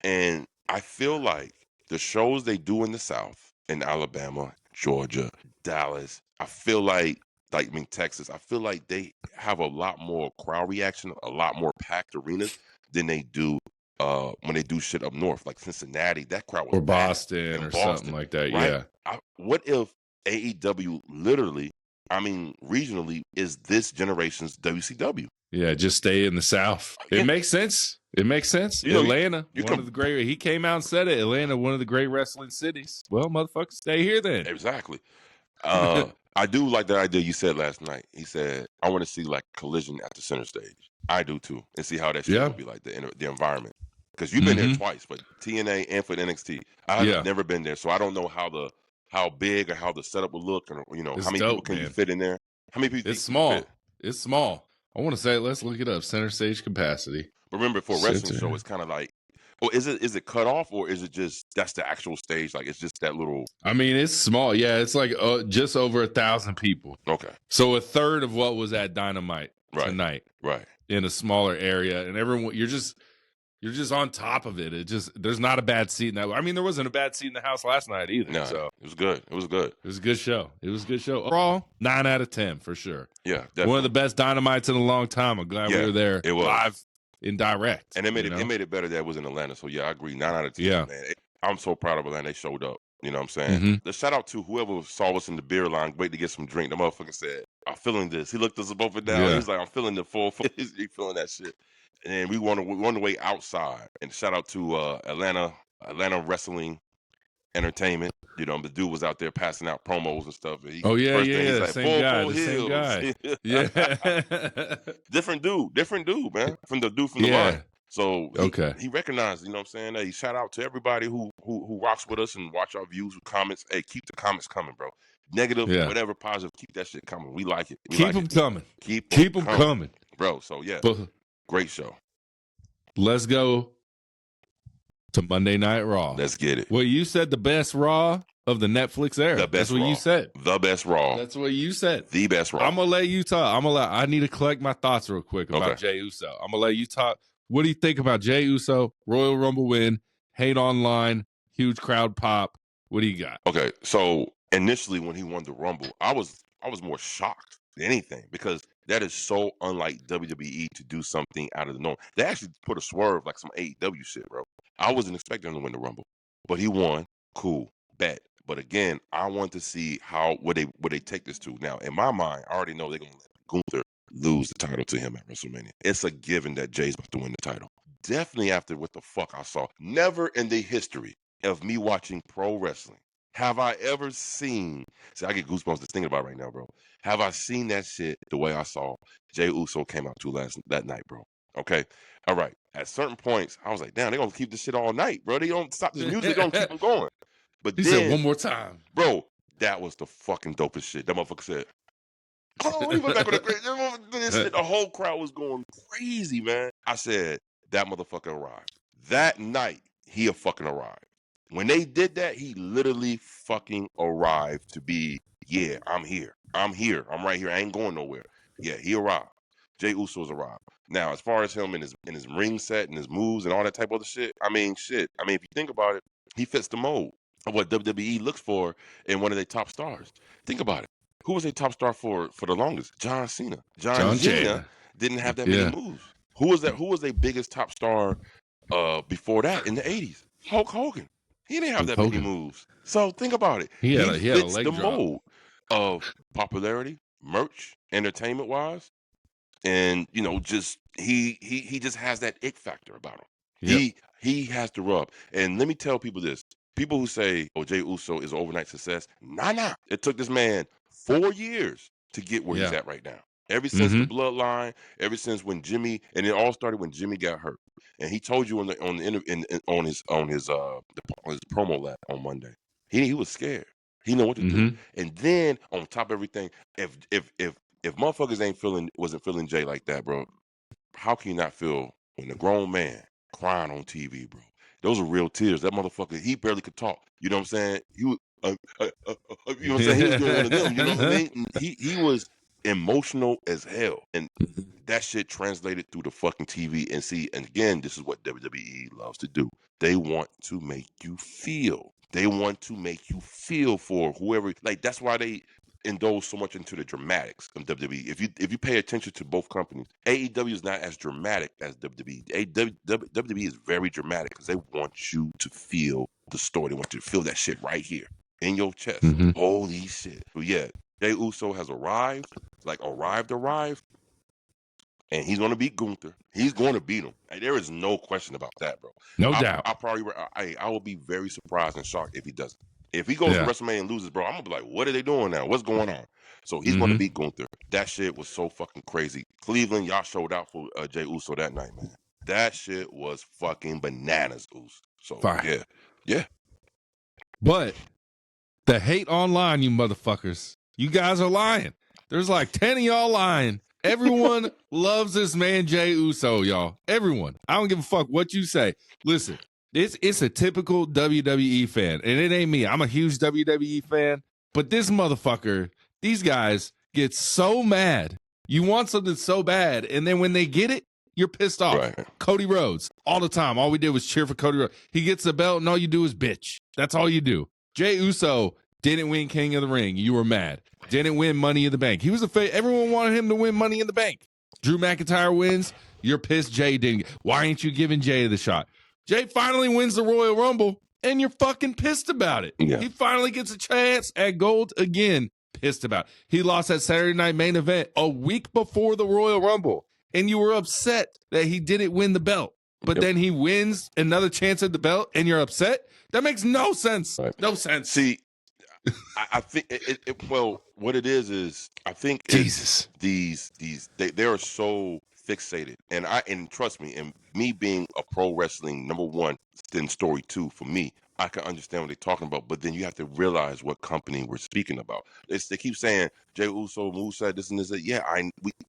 And I feel like the shows they do in the South, in Alabama, Georgia, Dallas, I feel like I mean Texas, I feel like they have a lot more crowd reaction, a lot more packed arenas than they do when they do shit up north, like Cincinnati. That crowd was Or bad. Boston In or something like that. right? Yeah. What if AEW literally, I mean, regionally, is this generation's WCW? Yeah, just stay in the South. It Yeah. makes sense. It makes sense. You know, Atlanta, you one can- of the great. He came out and said it. Atlanta, one of the great wrestling cities. Well, motherfucker, stay here then. Exactly. I do like the idea you said last night. He said, "I want to see like Collision at the center stage." I do too, and see how that shit Yeah. will be like the environment. Because you've been there Mhm. twice, for TNA and for NXT. I have never been there, so I don't know how big or how the setup will look, and It's how many people dope, can you man. fit in there. How many people? It's think you can small. fit? It's small. I want to say, let's look it up. Center stage capacity. But remember, for a wrestling Center. show, it's kind of like, well, is it cut off or is it just that's the actual stage? Like it's just that little. I mean, it's small. Yeah, it's like just over 1,000 people. Okay. So a third of what was at Dynamite Right. tonight Right. in a smaller area, and everyone you're just on top of it. It just there's not a bad seat in that. I mean, there wasn't a bad seat in the house last night either. No, So it was good. It was good. it was a good show. It was a good show. Overall, 9 out of 10 for sure. Yeah, definitely. One of the best Dynamites in a long time. I'm glad we Yeah, were there it was. live in direct. And it made you it know? made it better that it was in Atlanta. So yeah, I agree. 9 out of 10. Yeah. Man. I'm so proud of Atlanta. They showed up. You know what I'm saying? Mhm. The shout out to whoever saw us in the beer line, wait to get some drink. The motherfucker said, "I'm feeling this." He looked us above and down. Yeah. He's like, "I'm feeling the full." He's feeling that shit. And we won the way outside. And shout out to Atlanta Wrestling Entertainment. You know, the dude was out there passing out promos and stuff. And Oh yeah, first thing he's like, same guy, full the same heels. guy. Yeah. different dude, man. From the dude from the Yeah. line. So Okay. he recognized, you know what I'm saying? Hey, shout out to everybody who rocks with us and watch our views, comments. Hey, keep the comments coming, bro. Negative, Yeah. whatever, positive, keep that shit coming. We like it. Keep them coming. Keep them coming. Bro, so yeah, But great show. let's go to Monday Night Raw. Let's get it. Well, you said the best Raw of the Netflix era. The best That's what Raw. you said. The best Raw. That's what you said. The best Raw. I'm gonna let you talk. I need to collect my thoughts real quick about Okay. Jey Uso. I'm gonna let you talk. What do you think about Jey Uso, Royal Rumble win, hate online, huge crowd pop? What do you got? Okay, so initially when he won the Rumble, I was more shocked than anything because that is so unlike WWE to do something out of the norm. They actually put a swerve like some AEW shit, bro. I wasn't expecting him to win the Rumble, but he won. Cool, bet. But again, I want to see where they take this to. Now, in my mind, I already know they're gonna let Gunther lose the title to him at WrestleMania. It's a given that Jay's about to win the title. Definitely after what the fuck I saw. Never in the history of me watching pro wrestling have I ever seen. See, I get goosebumps just thinking about it right now, bro. Have I seen that shit the way I saw Jey Uso came out to that night, bro? Okay, all right. At certain points, I was like, damn, they're gonna keep this shit all night, bro. They don't stop this music, don't keep them going. But He then, said one more time. bro, that was the fucking dopest shit. That motherfucker said, "Oh, he went back with a great." This shit, the whole crowd was going crazy, man. I said, that motherfucker arrived. That night, he fucking arrived. When they did that, he literally fucking arrived to be, yeah, I'm here. I'm here. I'm right here. I ain't going nowhere. Yeah, he arrived. Jey Uso's arrived. Now, as far as him and his ring set and his moves and all that type of other shit, I mean, shit. I mean, if you think about it, he fits the mold of what WWE looks for in one of their top stars. Think about it. Who was a top star for the longest? John Cena. John Cena didn't have that many moves. Who was that? Who was their biggest top star before that in the 80s? Hulk Hogan. He didn't have that many moves. So think about it. He had a fits leg the drop. mold of popularity, merch, entertainment wise, and just he just has that it factor about him. Yep. He has to rub. And let me tell people this. People who say, "Oh, Jey Uso is an overnight success." Nah. It took this man 4 years to get where he's at right now. Ever since the bloodline, ever since when Jimmy, and it all started when Jimmy got hurt, and he told you on his promo lap on Monday, he was scared. He know what to do. Mhm. And then on top of everything, if motherfuckers wasn't feeling Jey like that, bro, how can you not feel when a grown man crying on TV, bro? Those are real tears. That motherfucker, he barely could talk. You know what I'm saying? You know what I'm saying? He was doing one of them. You know what I mean? He was emotional as hell, and that shit translated through the fucking TV. And see, and again, this is what WWE loves to do. They want to make you feel. They want to make you feel for whoever. Like that's why they indulge so much into the dramatics of WWE. If you pay attention to both companies, AEW is not as dramatic as WWE. WWE is very dramatic because they want you to feel the story. They want you to feel that shit right here in your chest. Mhm. Holy shit! But yeah, Jey Uso has arrived, and he's going to beat Gunther. He's going to beat him. Like, there is no question about that, bro. No doubt. I will be very surprised and shocked if he doesn't. If he goes to WrestleMania and loses, bro, I'm gonna be like, what are they doing now? What's going on? So he's going to beat Gunther. That shit was so fucking crazy. Cleveland, y'all showed out for Jey Uso that night, man. That shit was fucking bananas, Uso. So Fire. yeah. But the hate online, you motherfuckers, you guys are lying. There's like 10 of y'all lying. Everyone loves this man, Jey Uso, y'all. Everyone. I don't give a fuck what you say. Listen, it's a typical WWE fan, and it ain't me. I'm a huge WWE fan, but this motherfucker, these guys get so mad. You want something so bad, and then when they get it, you're pissed off. Right. Cody Rhodes, all the time. All we did was cheer for Cody Rhodes. He gets the belt, and all you do is bitch. That's all you do. Jey Uso didn't win King of the Ring. You were mad. Didn't win Money in the Bank. He was everyone wanted him to win Money in the Bank. Drew McIntyre wins. You're pissed Jey didn't. Why ain't you giving Jey the shot? Jey finally wins the Royal Rumble, and you're fucking pissed about it. Yeah. He finally gets a chance at gold again. Pissed about it. He lost that Saturday Night Main Event a week before the Royal Rumble, and you were upset that he didn't win the belt. But then he wins another chance at the belt, and you're upset? That makes no sense. Right. No sense. See, I think well, what it is I think Jesus. They are so fixated, and trust me, and me being a pro wrestling number one, then story two for me, I can understand what they're talking about, but then you have to realize what company we're speaking about. They keep saying Jey Uso moveset, this and this. Yeah,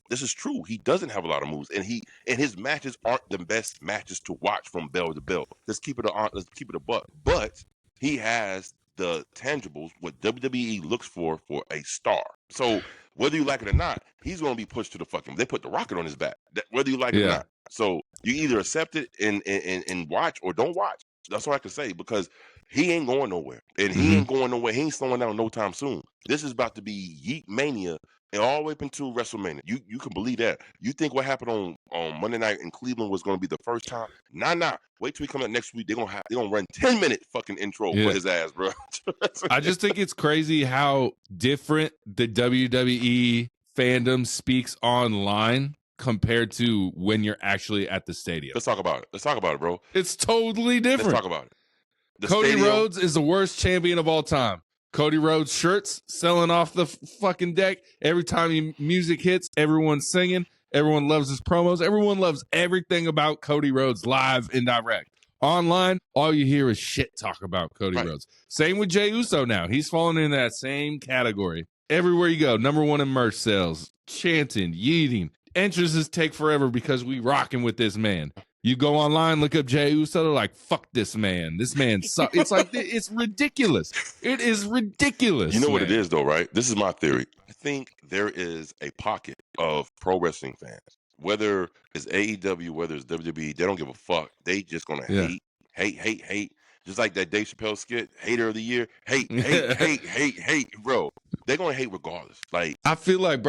this is true. He doesn't have a lot of moves, and his matches aren't the best matches to watch from bell to bell. Let's keep it a buck. But he has the tangibles, what WWE looks for a star. So whether you like it or not, he's going to be pushed to the fucking. They put the rocket on his back. Whether you like it or not. So you either accept it and watch or don't watch. That's all I can say, because he ain't going nowhere, and he ain't going nowhere. He ain't slowing down no time soon. This is about to be Yeet Mania, and all the way up into WrestleMania. You can believe that. You think what happened on Monday night in Cleveland was going to be the first time? Nah. Wait till we come up next week. They're gonna run 10-minute fucking intro for his ass, bro. I just think it's crazy how different the WWE fandom speaks online compared to when you're actually at the stadium. Let's talk about it, bro. It's totally different. Let's talk about it. Cody Rhodes is the worst champion of all time. Cody Rhodes shirts selling off the fucking deck. Every time music hits, everyone's singing. Everyone loves his promos. Everyone loves everything about Cody Rhodes live and direct. Online, all you hear is shit talk about Cody Rhodes. Same with Jey Uso now. He's falling in that same category. Everywhere you go, number one in merch sales, chanting, yeeting. Entrances take forever because we rocking with this man. You go online, look up Jey Uso, they're like, fuck this man. This man sucks. It's like, it's ridiculous. It is ridiculous. You know what it is, though, right? This is my theory. I think there is a pocket of pro wrestling fans, whether it's AEW, whether it's WWE, they don't give a fuck. They just going to hate. Just like that Dave Chappelle skit, Hater of the Year. Hate, bro. They're going to hate regardless. Like, I feel like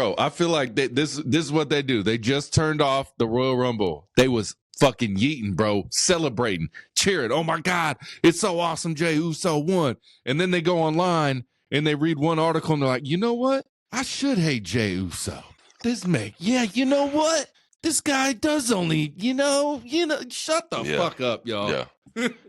this is what they do. They just turned off the Royal Rumble. They was fucking yeeting, bro, celebrating, cheering. Oh my God, it's so awesome. Jey Uso won. And then they go online and they read one article and they're like, you know what? I should hate Jey Uso. You know what? This guy does only, shut the fuck up, y'all.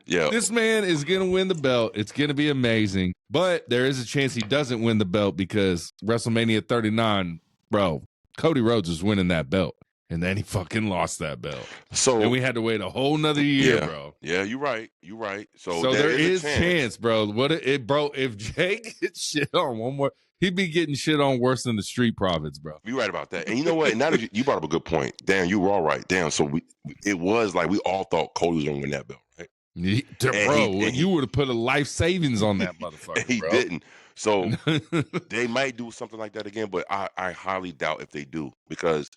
Yeah. This man is going to win the belt. It's going to be amazing. But there is a chance he doesn't win the belt because WrestleMania 39, bro, Cody Rhodes is winning that belt. And then he fucking lost that belt. So and we had to wait a whole nother year, yeah, bro. Yeah, you're right. So there is a chance, bro. Bro, if Jay gets shit on one more, he'd be getting shit on worse than the Street Profits, bro. You're right about that. And you know what? Now that you brought up a good point. Damn, you were all right. Damn, so it was like we all thought Cody was going to win that belt, right? You would have put a life savings on that motherfucker, and he bro. didn't. So they might do something like that again, but I highly doubt if they do, because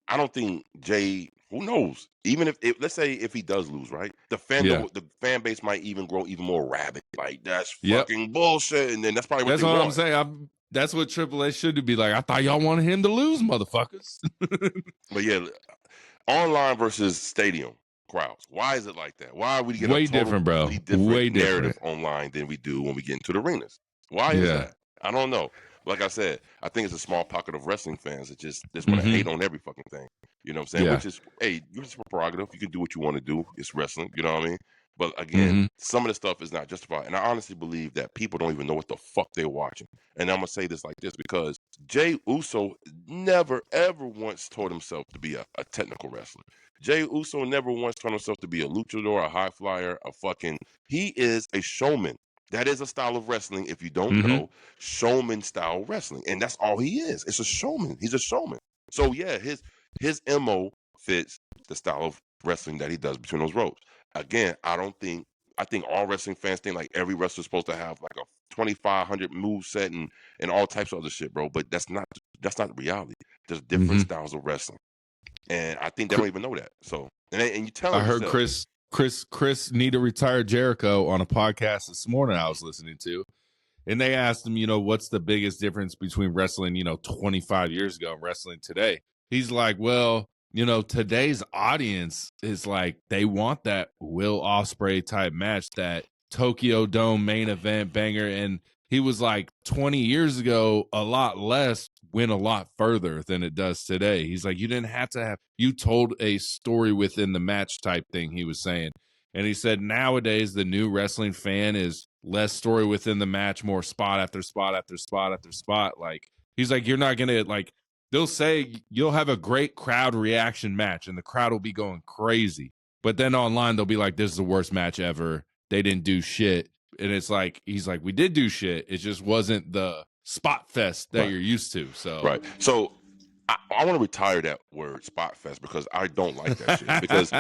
I don't think Jay, who knows? Even if let's say if he does lose, right? The fan base might even grow even more rabid. Like, that's fucking bullshit. And then that's probably what they want. I'm saying. That's what Triple H should be like. I thought y'all wanted him to lose, motherfuckers. But yeah, online versus stadium crowds. Why is it like that? Why we get way a different, bro? Way narrative online than we do when we get into the arenas? Why is that? I don't know. Like I said, I think it's a small pocket of wrestling fans that just want to hate on every fucking thing. You know what I'm saying? Yeah. Which is, hey, it's a prerogative. You can do what you want to do. It's wrestling. You know what I mean? But again, some of the stuff is not justified. And I honestly believe that people don't even know what the fuck they're watching. And I'm going to say this like this, because Jey Uso never, ever once told himself to be a technical wrestler. Jey Uso never once told himself to be a luchador, a high flyer, he is a showman. That is a style of wrestling, if you don't know, showman style wrestling. And that's all he is. It's a showman. He's a showman. So yeah, his MO fits the style of wrestling that he does between those ropes. Again, I think all wrestling fans think like every wrestler's supposed to have like a 2,500 move set and all types of other shit, bro. But that's not the reality. There's different styles of wrestling. And I think they don't even know that. So, and you tell them. I heard Chris need to retire Jericho on a podcast this morning I was listening to. And they asked him, what's the biggest difference between wrestling, 25 years ago and wrestling today? He's like, well, today's audience is like, they want that Will Ospreay type match, that Tokyo Dome main event banger. And he was like, 20 years ago, a lot less went a lot further than it does today. He's like, you didn't have to you told a story within the match type thing, he was saying. And he said nowadays the new wrestling fan is less story within the match, more spot after spot after spot after spot. Like, he's like, you're not going to, like, they'll say you'll have a great crowd reaction match and the crowd will be going crazy. But then online they'll be like, this is the worst match ever. They didn't do shit. And it's like, he's like, we did do shit. It just wasn't the spot fest that you're used to. So right. So I want to retire that word spot fest, because I don't like that shit. Because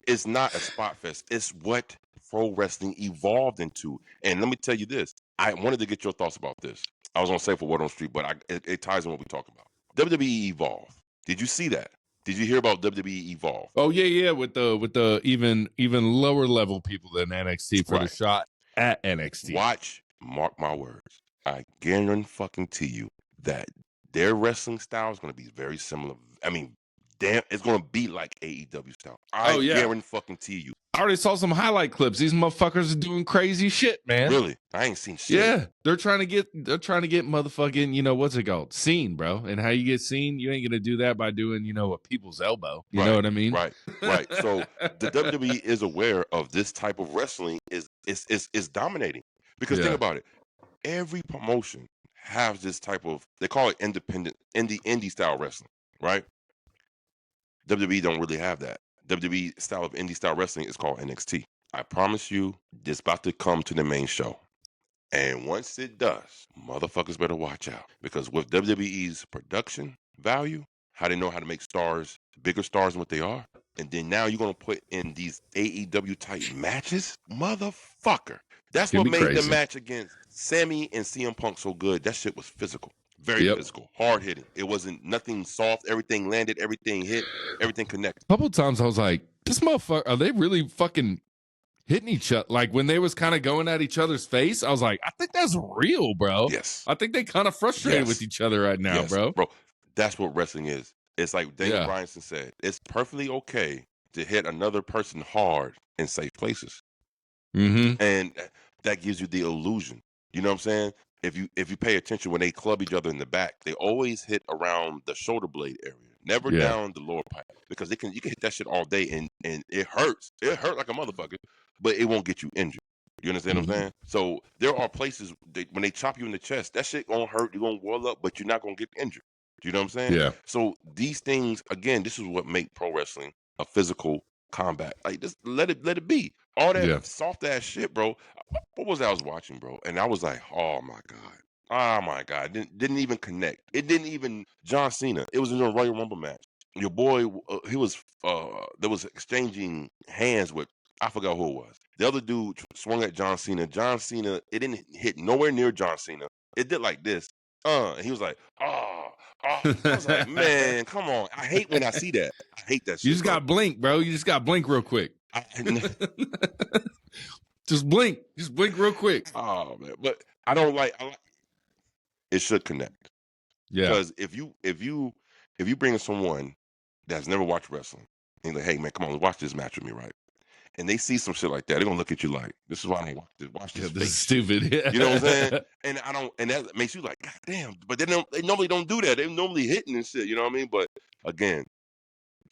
it's not a spot fest. It's what pro wrestling evolved into. And let me tell you this. I wanted to get your thoughts about this. I was going to say for Word on the Street, but it ties in what we're talking about. WWE Evolve. Did you see that? Did you hear about WWE Evolve? Oh yeah, with the even lower level people than NXT for the shot at NXT. Mark my words. I guarantee you that their wrestling style is going to be very similar. I mean, damn, it's going to be like AEW style. I guarantee you. I already saw some highlight clips. These motherfuckers are doing crazy shit, man. Really? I ain't seen shit. Yeah, they're trying to get motherfucking, what's it called? Seen, bro. And how you get seen, you ain't gonna do that by doing, a people's elbow. You know what I mean? Right. So the WWE is aware of this type of wrestling is dominating. Because think about it. Every promotion has this type of, they call it indie style wrestling, right? WWE don't really have that. WWE style of indie style wrestling is called NXT. I promise you, this about to come to the main show. And once it does, motherfuckers better watch out. Because with WWE's production value, how they know how to make stars, bigger stars than what they are, and then now you're going to put in these AEW type matches, motherfucker. That's what made the match against Sammy and CM Punk so good. That shit was physical. Very physical, hard hitting. It wasn't nothing soft. Everything landed, everything hit, everything connected. A couple of times I was like, this motherfucker, are they really fucking hitting each other? Like when they was kind of going at each other's face, I was like, I think that's real, bro. Yes. I think they kind of frustrated with each other right now, bro. Bro, that's what wrestling is. It's like Daniel Bryanson said, it's perfectly okay to hit another person hard in safe places. And that gives you the illusion. You know what I'm saying? If you pay attention, when they club each other in the back, they always hit around the shoulder blade area, never down the lower pipe, because you can hit that shit all day and it hurts. It hurt like a motherfucker, but it won't get you injured. You understand what I'm saying? So there are places when they chop you in the chest, that shit gonna hurt. You're gonna wall up, but you're not gonna get injured. Do you know what I'm saying? Yeah. So these things, again, this is what make pro wrestling a physical combat. Like, just let it be. All that Yeah. soft ass shit, bro. What was that I was watching, bro? And I was like, oh my god. Oh my god. Didn't even connect. It didn't even John Cena. It was in a Royal Rumble match. Your boy, he was there was exchanging hands with, I forgot who it was. The other dude swung at John Cena. John Cena, it didn't hit nowhere near John Cena. It did like this. And he was like, oh. I was like, man, come on. I hate when I see that. I hate that shit. You just got to blink, bro. You just got to blink real quick. Just blink. Just blink real quick. Oh man, but I like it should connect. Yeah. Because if you bring someone that's never watched wrestling and you're like, hey man, come on, watch this match with me, right? And they see some shit like that, they're gonna look at you like, this is why I don't watch this. Watch this. This is stupid. You know what I'm saying? And that makes you like, God damn. But they normally don't do that. They're normally hitting and shit. You know what I mean? But again,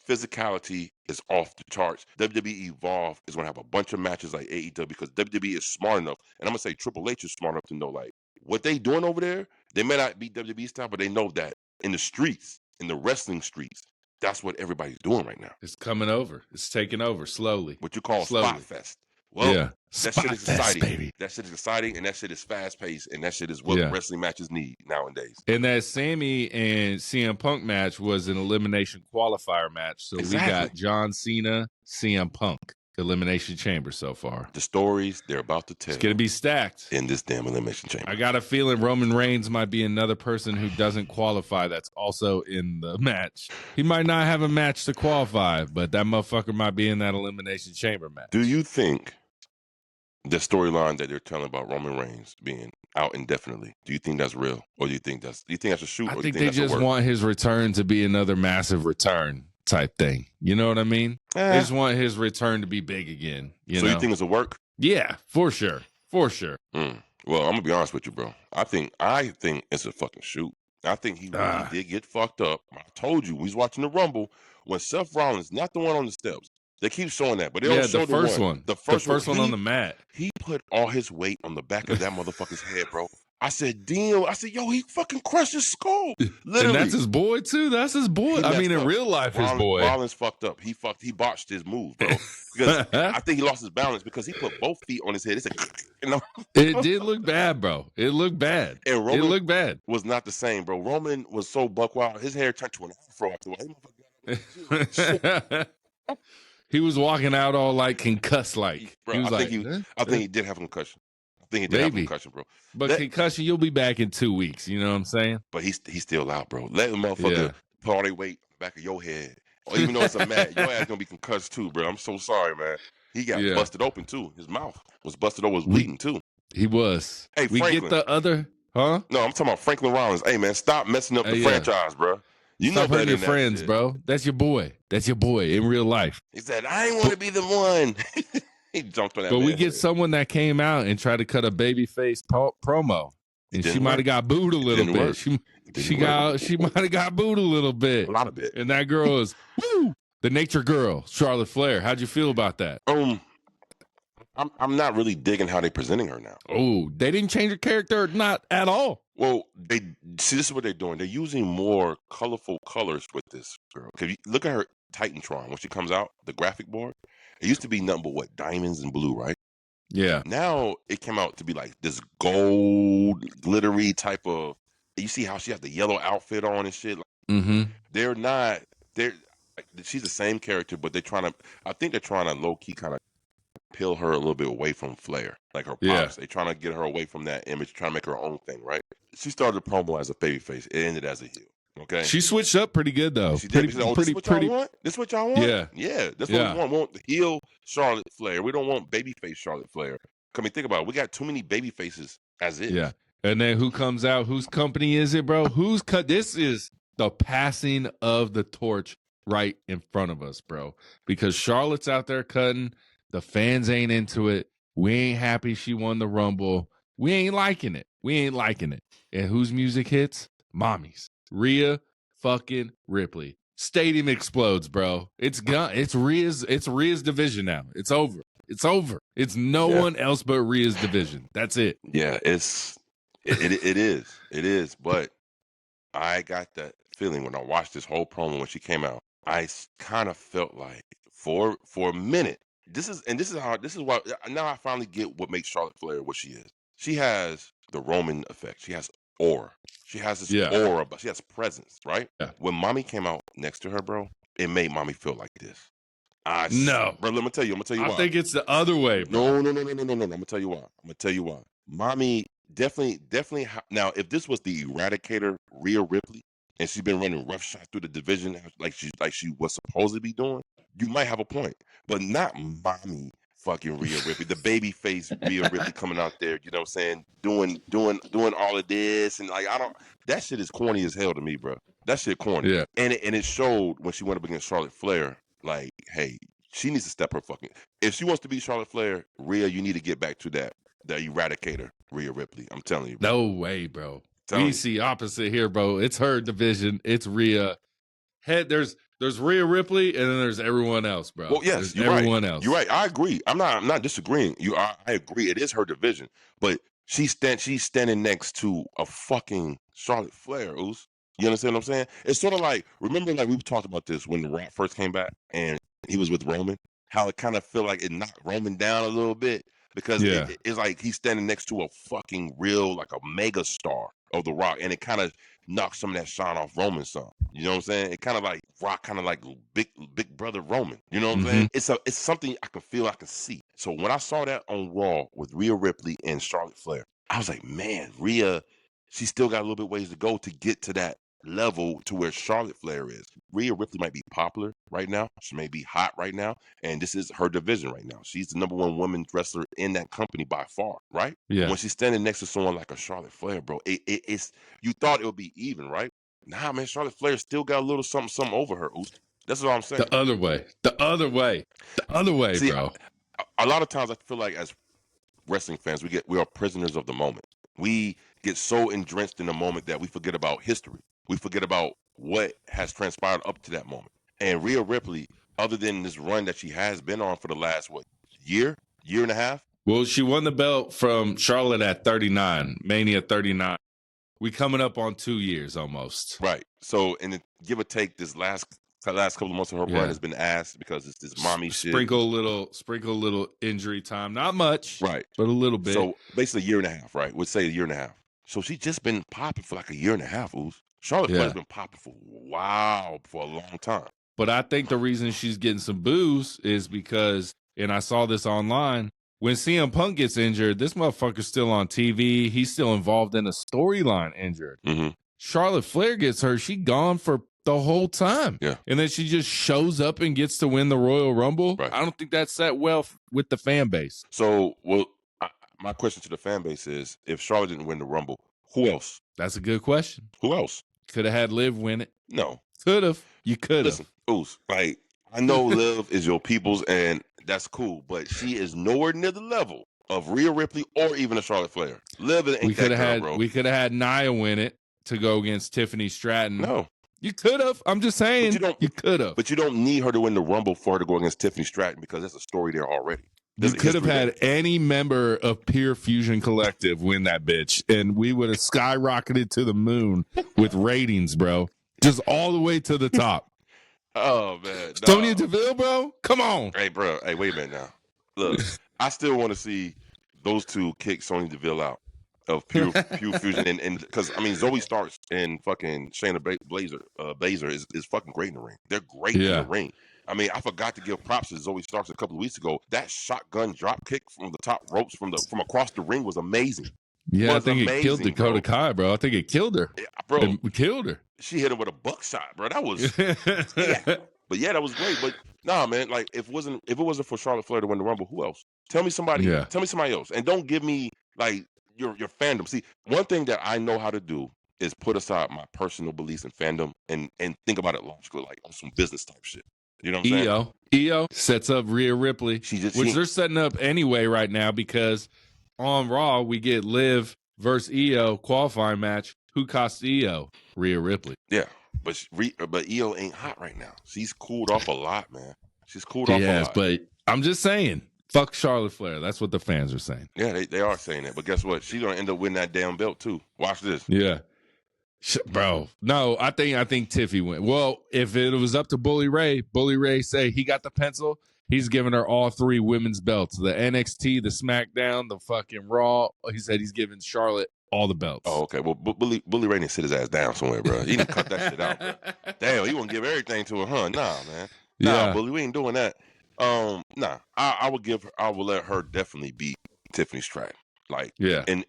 physicality is off the charts. WWE Evolve is gonna have a bunch of matches like AEW because WWE is smart enough, and I'm gonna say Triple H is smart enough to know like what they doing over there. They may not be WWE style, but they know that in the streets, in the wrestling streets, that's what everybody's doing right now. It's coming over. It's taking over slowly. What you call slowly. Spot Fest. Well, yeah. That Spot shit is Fest, exciting. baby. That shit is exciting, and that shit is fast paced, and that shit is what wrestling matches need nowadays. And that Sammy and CM Punk match was an elimination qualifier match. So we got John Cena, CM Punk, elimination chamber so far. The stories they're about to tell. It's going to be stacked in this damn elimination chamber. I got a feeling Roman Reigns might be another person who doesn't qualify that's also in the match. He might not have a match to qualify, but that motherfucker might be in that elimination chamber match. Do you think the storyline that they're telling about Roman Reigns being out indefinitely, do you think that's real? Or do you think that's a shoot? I or think do you they just want his return to be another massive return type thing. You know what I mean? They just want his return to be big again. You know? You think it's a work? Yeah, for sure. For sure. Well, I'm gonna be honest with you, bro. I think it's a fucking shoot. I think he really did get fucked up. I told you, we was watching the Rumble when Seth Rollins, not the one on the steps. They keep showing that, but they don't show the first one. The first one on the mat. He put all his weight on the back of that motherfucker's head, bro. I said, damn. I said, yo, he fucking crushed his skull. Literally. And that's his boy, too. That's his boy. I mean, in real life, his boy. Rollins fucked up. He botched his move, bro. Because I think he lost his balance because he put both feet on his head. It's like, It did look bad, bro. It looked bad. And Roman it looked bad. Was not the same, bro. Roman was so buck wild. His hair turned to an afro after He was walking out all like concussed, like. Bro, he was I think he did have a concussion. I think he did have a concussion, bro. But concussion, you'll be back in 2 weeks. You know what I'm saying? But he's still out, bro. Let the motherfucker put all their weight on the back of your head. Or even though it's a mat, your ass gonna be concussed too, bro. I'm so sorry, man. He got busted open too. His mouth was busted open, was bleeding too. He was. Hey, we Franklin. Get the other, huh? No, I'm talking about Franklin Rollins. Hey, man, stop messing up the franchise, bro. You Stop know hurting your friends, bro. That's your boy. That's your boy in real life. He said, I ain't want to be the one. He jumped on that. But we get someone that came out and tried to cut a babyface promo, and she might have got booed a little bit. She might have got booed a little bit, a lot of bit. And that girl is the nature girl, Charlotte Flair. How'd you feel about that? I'm not really digging how they're presenting her now. Oh, they didn't change her character, not at all. Well, this is what they're doing. They're using more colorful colors with this girl. If you look at her Titantron when she comes out, the graphic board, it used to be nothing but diamonds and blue, right? Yeah. Now it came out to be like this gold, glittery type of. You see how she has the yellow outfit on and shit. They're not. She's the same character, but I think they're trying to low key kind of peel her a little bit away from Flair, like her pops. They're trying to get her away from that image, trying to make her own thing, right? She started the promo as a babyface. It ended as a heel. Okay. She switched up pretty good though. She did. This what y'all want? This what y'all want? Yeah. Yeah. That's what we want. We want the heel Charlotte Flair. We don't want babyface Charlotte Flair. Come and think about it. We got too many baby faces as is. Yeah. And then who comes out? Whose company is it, bro? This is the passing of the torch right in front of us, bro. Because Charlotte's out there cutting. The fans ain't into it. We ain't happy she won the Rumble. We ain't liking it. And whose music hits? Mommy's. Rhea fucking Ripley. Stadium explodes, bro. It's gone. It's Rhea's division now. It's over. It's no one else but Rhea's division. That's it. Yeah, it is. But I got that feeling when I watched this whole promo when she came out. I kind of felt like for a minute, this is why now I finally get what makes Charlotte Flair what she is. She has the Roman effect. She has aura. She has this aura, but she has presence, right? Yeah. When Mommy came out next to her, bro, it made Mommy feel like this. No, bro. Let me tell you. why. I think it's the other way, bro. No. I'm gonna tell you why. Mommy definitely. Now, if this was the Eradicator Rhea Ripley, and she's been running roughshod through the division like she was supposed to be doing, you might have a point. But not Mommy fucking Rhea Ripley, the baby face Rhea Ripley coming out there, you know what I'm saying, doing all of this, and like that shit is corny as hell to me, bro. That shit corny. Yeah. And it showed when she went up against Charlotte Flair, like, hey, she needs to step her fucking. If she wants to be Charlotte Flair, Rhea, you need to get back to the Eradicator Rhea Ripley. I'm telling you, bro. No way, bro. We see opposite here, bro. It's her division. It's Rhea. There's Rhea Ripley, and then there's everyone else, bro. Well, yes, there's everyone else. You're right. I agree. I'm not disagreeing. I agree. It is her division, but she's standing next to a fucking Charlotte Flair. Oos. You understand what I'm saying? It's sort of like, remember, like we talked about this when The Rock first came back and he was with Roman. How it kind of feel like it knocked Roman down a little bit because it's like he's standing next to a fucking real, like a mega star of The Rock, and it kind of knocked some of that shine off Roman some. You know what I'm saying? It kind of like Rock, kind of like big brother Roman. You know what I'm saying? It's something I can feel, I can see. So when I saw that on Raw with Rhea Ripley and Charlotte Flair, I was like, man, Rhea, she still got a little bit ways to go to get to that level to where Charlotte Flair is. Rhea Ripley might be popular right now. She may be hot right now, and this is her division right now. She's the number one women's wrestler in that company by far, right? Yeah. When she's standing next to someone like a Charlotte Flair, bro, it's you thought it would be even, right? Nah, man, Charlotte Flair still got a little something over her. That's what I'm saying. The other way, see, bro. A lot of times I feel like as wrestling fans, we are prisoners of the moment. We get so drenched in the moment that we forget about history. We forget about what has transpired up to that moment. And Rhea Ripley, other than this run that she has been on for the last, year and a half? Well, she won the belt from Charlotte at 39, Mania 39. We coming up on 2 years almost. Right. So, and give or take, this last couple of months of her run has been asked because it's this mommy shit. Sprinkle a little injury time. Not much. Right. But a little bit. So, basically a year and a half, right? We'd say a year and a half. So, she's just been popping for like a year and a half, Oos. Charlotte Flair's been popping for a long time. But I think the reason she's getting some boos is because, and I saw this online, when CM Punk gets injured, this motherfucker's still on TV. He's still involved in a storyline injured. Mm-hmm. Charlotte Flair gets hurt. She gone for the whole time. Yeah. And then she just shows up and gets to win the Royal Rumble. Right. I don't think that's set well with the fan base. So, my question to the fan base is, if Charlotte didn't win the Rumble, who else? That's a good question. Who else? Could have had Liv win it. No. Could have. You could have. Listen, Oos, like, I know Liv is your people's, and that's cool, but she is nowhere near the level of Rhea Ripley or even a Charlotte Flair. Liv ain't that girl, bro. We could have had Nia win it to go against Tiffany Stratton. No. You could have. I'm just saying. You could have. But you don't need her to win the Rumble for her to go against Tiffany Stratton because there's a story there already. You could have had any member of Pure Fusion Collective win that bitch, and we would have skyrocketed to the moon with ratings, bro. Just all the way to the top. Oh, man. Sonya Deville, bro? Come on. Hey, bro. Hey, wait a minute now. Look, I still want to see those two kick Sonya Deville out of Pure Fusion. And because, I mean, Zoe Starks and fucking Shayna Baszler is fucking great in the ring. They're great in the ring. I mean, I forgot to give props to Zoe Starks a couple of weeks ago. That shotgun drop kick from the top ropes from across the ring was amazing. Yeah, I think it killed Dakota Kai, bro. I think it killed her. Yeah, bro. It killed her. She hit him with a buckshot, bro. That was But yeah, that was great. But nah, man, like if it wasn't for Charlotte Flair to win the Rumble, who else? Tell me somebody. Yeah. Tell me somebody else. And don't give me like your fandom. See, one thing that I know how to do is put aside my personal beliefs and fandom and think about it logically, like on some business type shit. You know what I'm saying? EO sets up Rhea Ripley, which they're setting up anyway right now because on Raw we get Liv versus EO qualifying match. Who costs EO? Rhea Ripley. Yeah, but EO ain't hot right now. She's cooled off a lot, man. She's cooled off a lot. Yes, but I'm just saying, fuck Charlotte Flair. That's what the fans are saying. Yeah, they are saying that. But guess what? She's gonna end up winning that damn belt too. Watch this. Yeah. Bro, no, I think Tiffy went. Well, if it was up to Bully Ray say he got the pencil, he's giving her all 3 women's belts. The NXT, the SmackDown, the fucking Raw. He said he's giving Charlotte all the belts. Oh, okay. Well, Bully Ray need to sit his ass down somewhere, bro. He need to cut that shit out, bro. Damn, you want to give everything to her, huh? Nah, man. Nah, Yeah. Bully, we ain't doing that. Nah. I will let her definitely beat Tiffany Stratton. Like, Yeah. And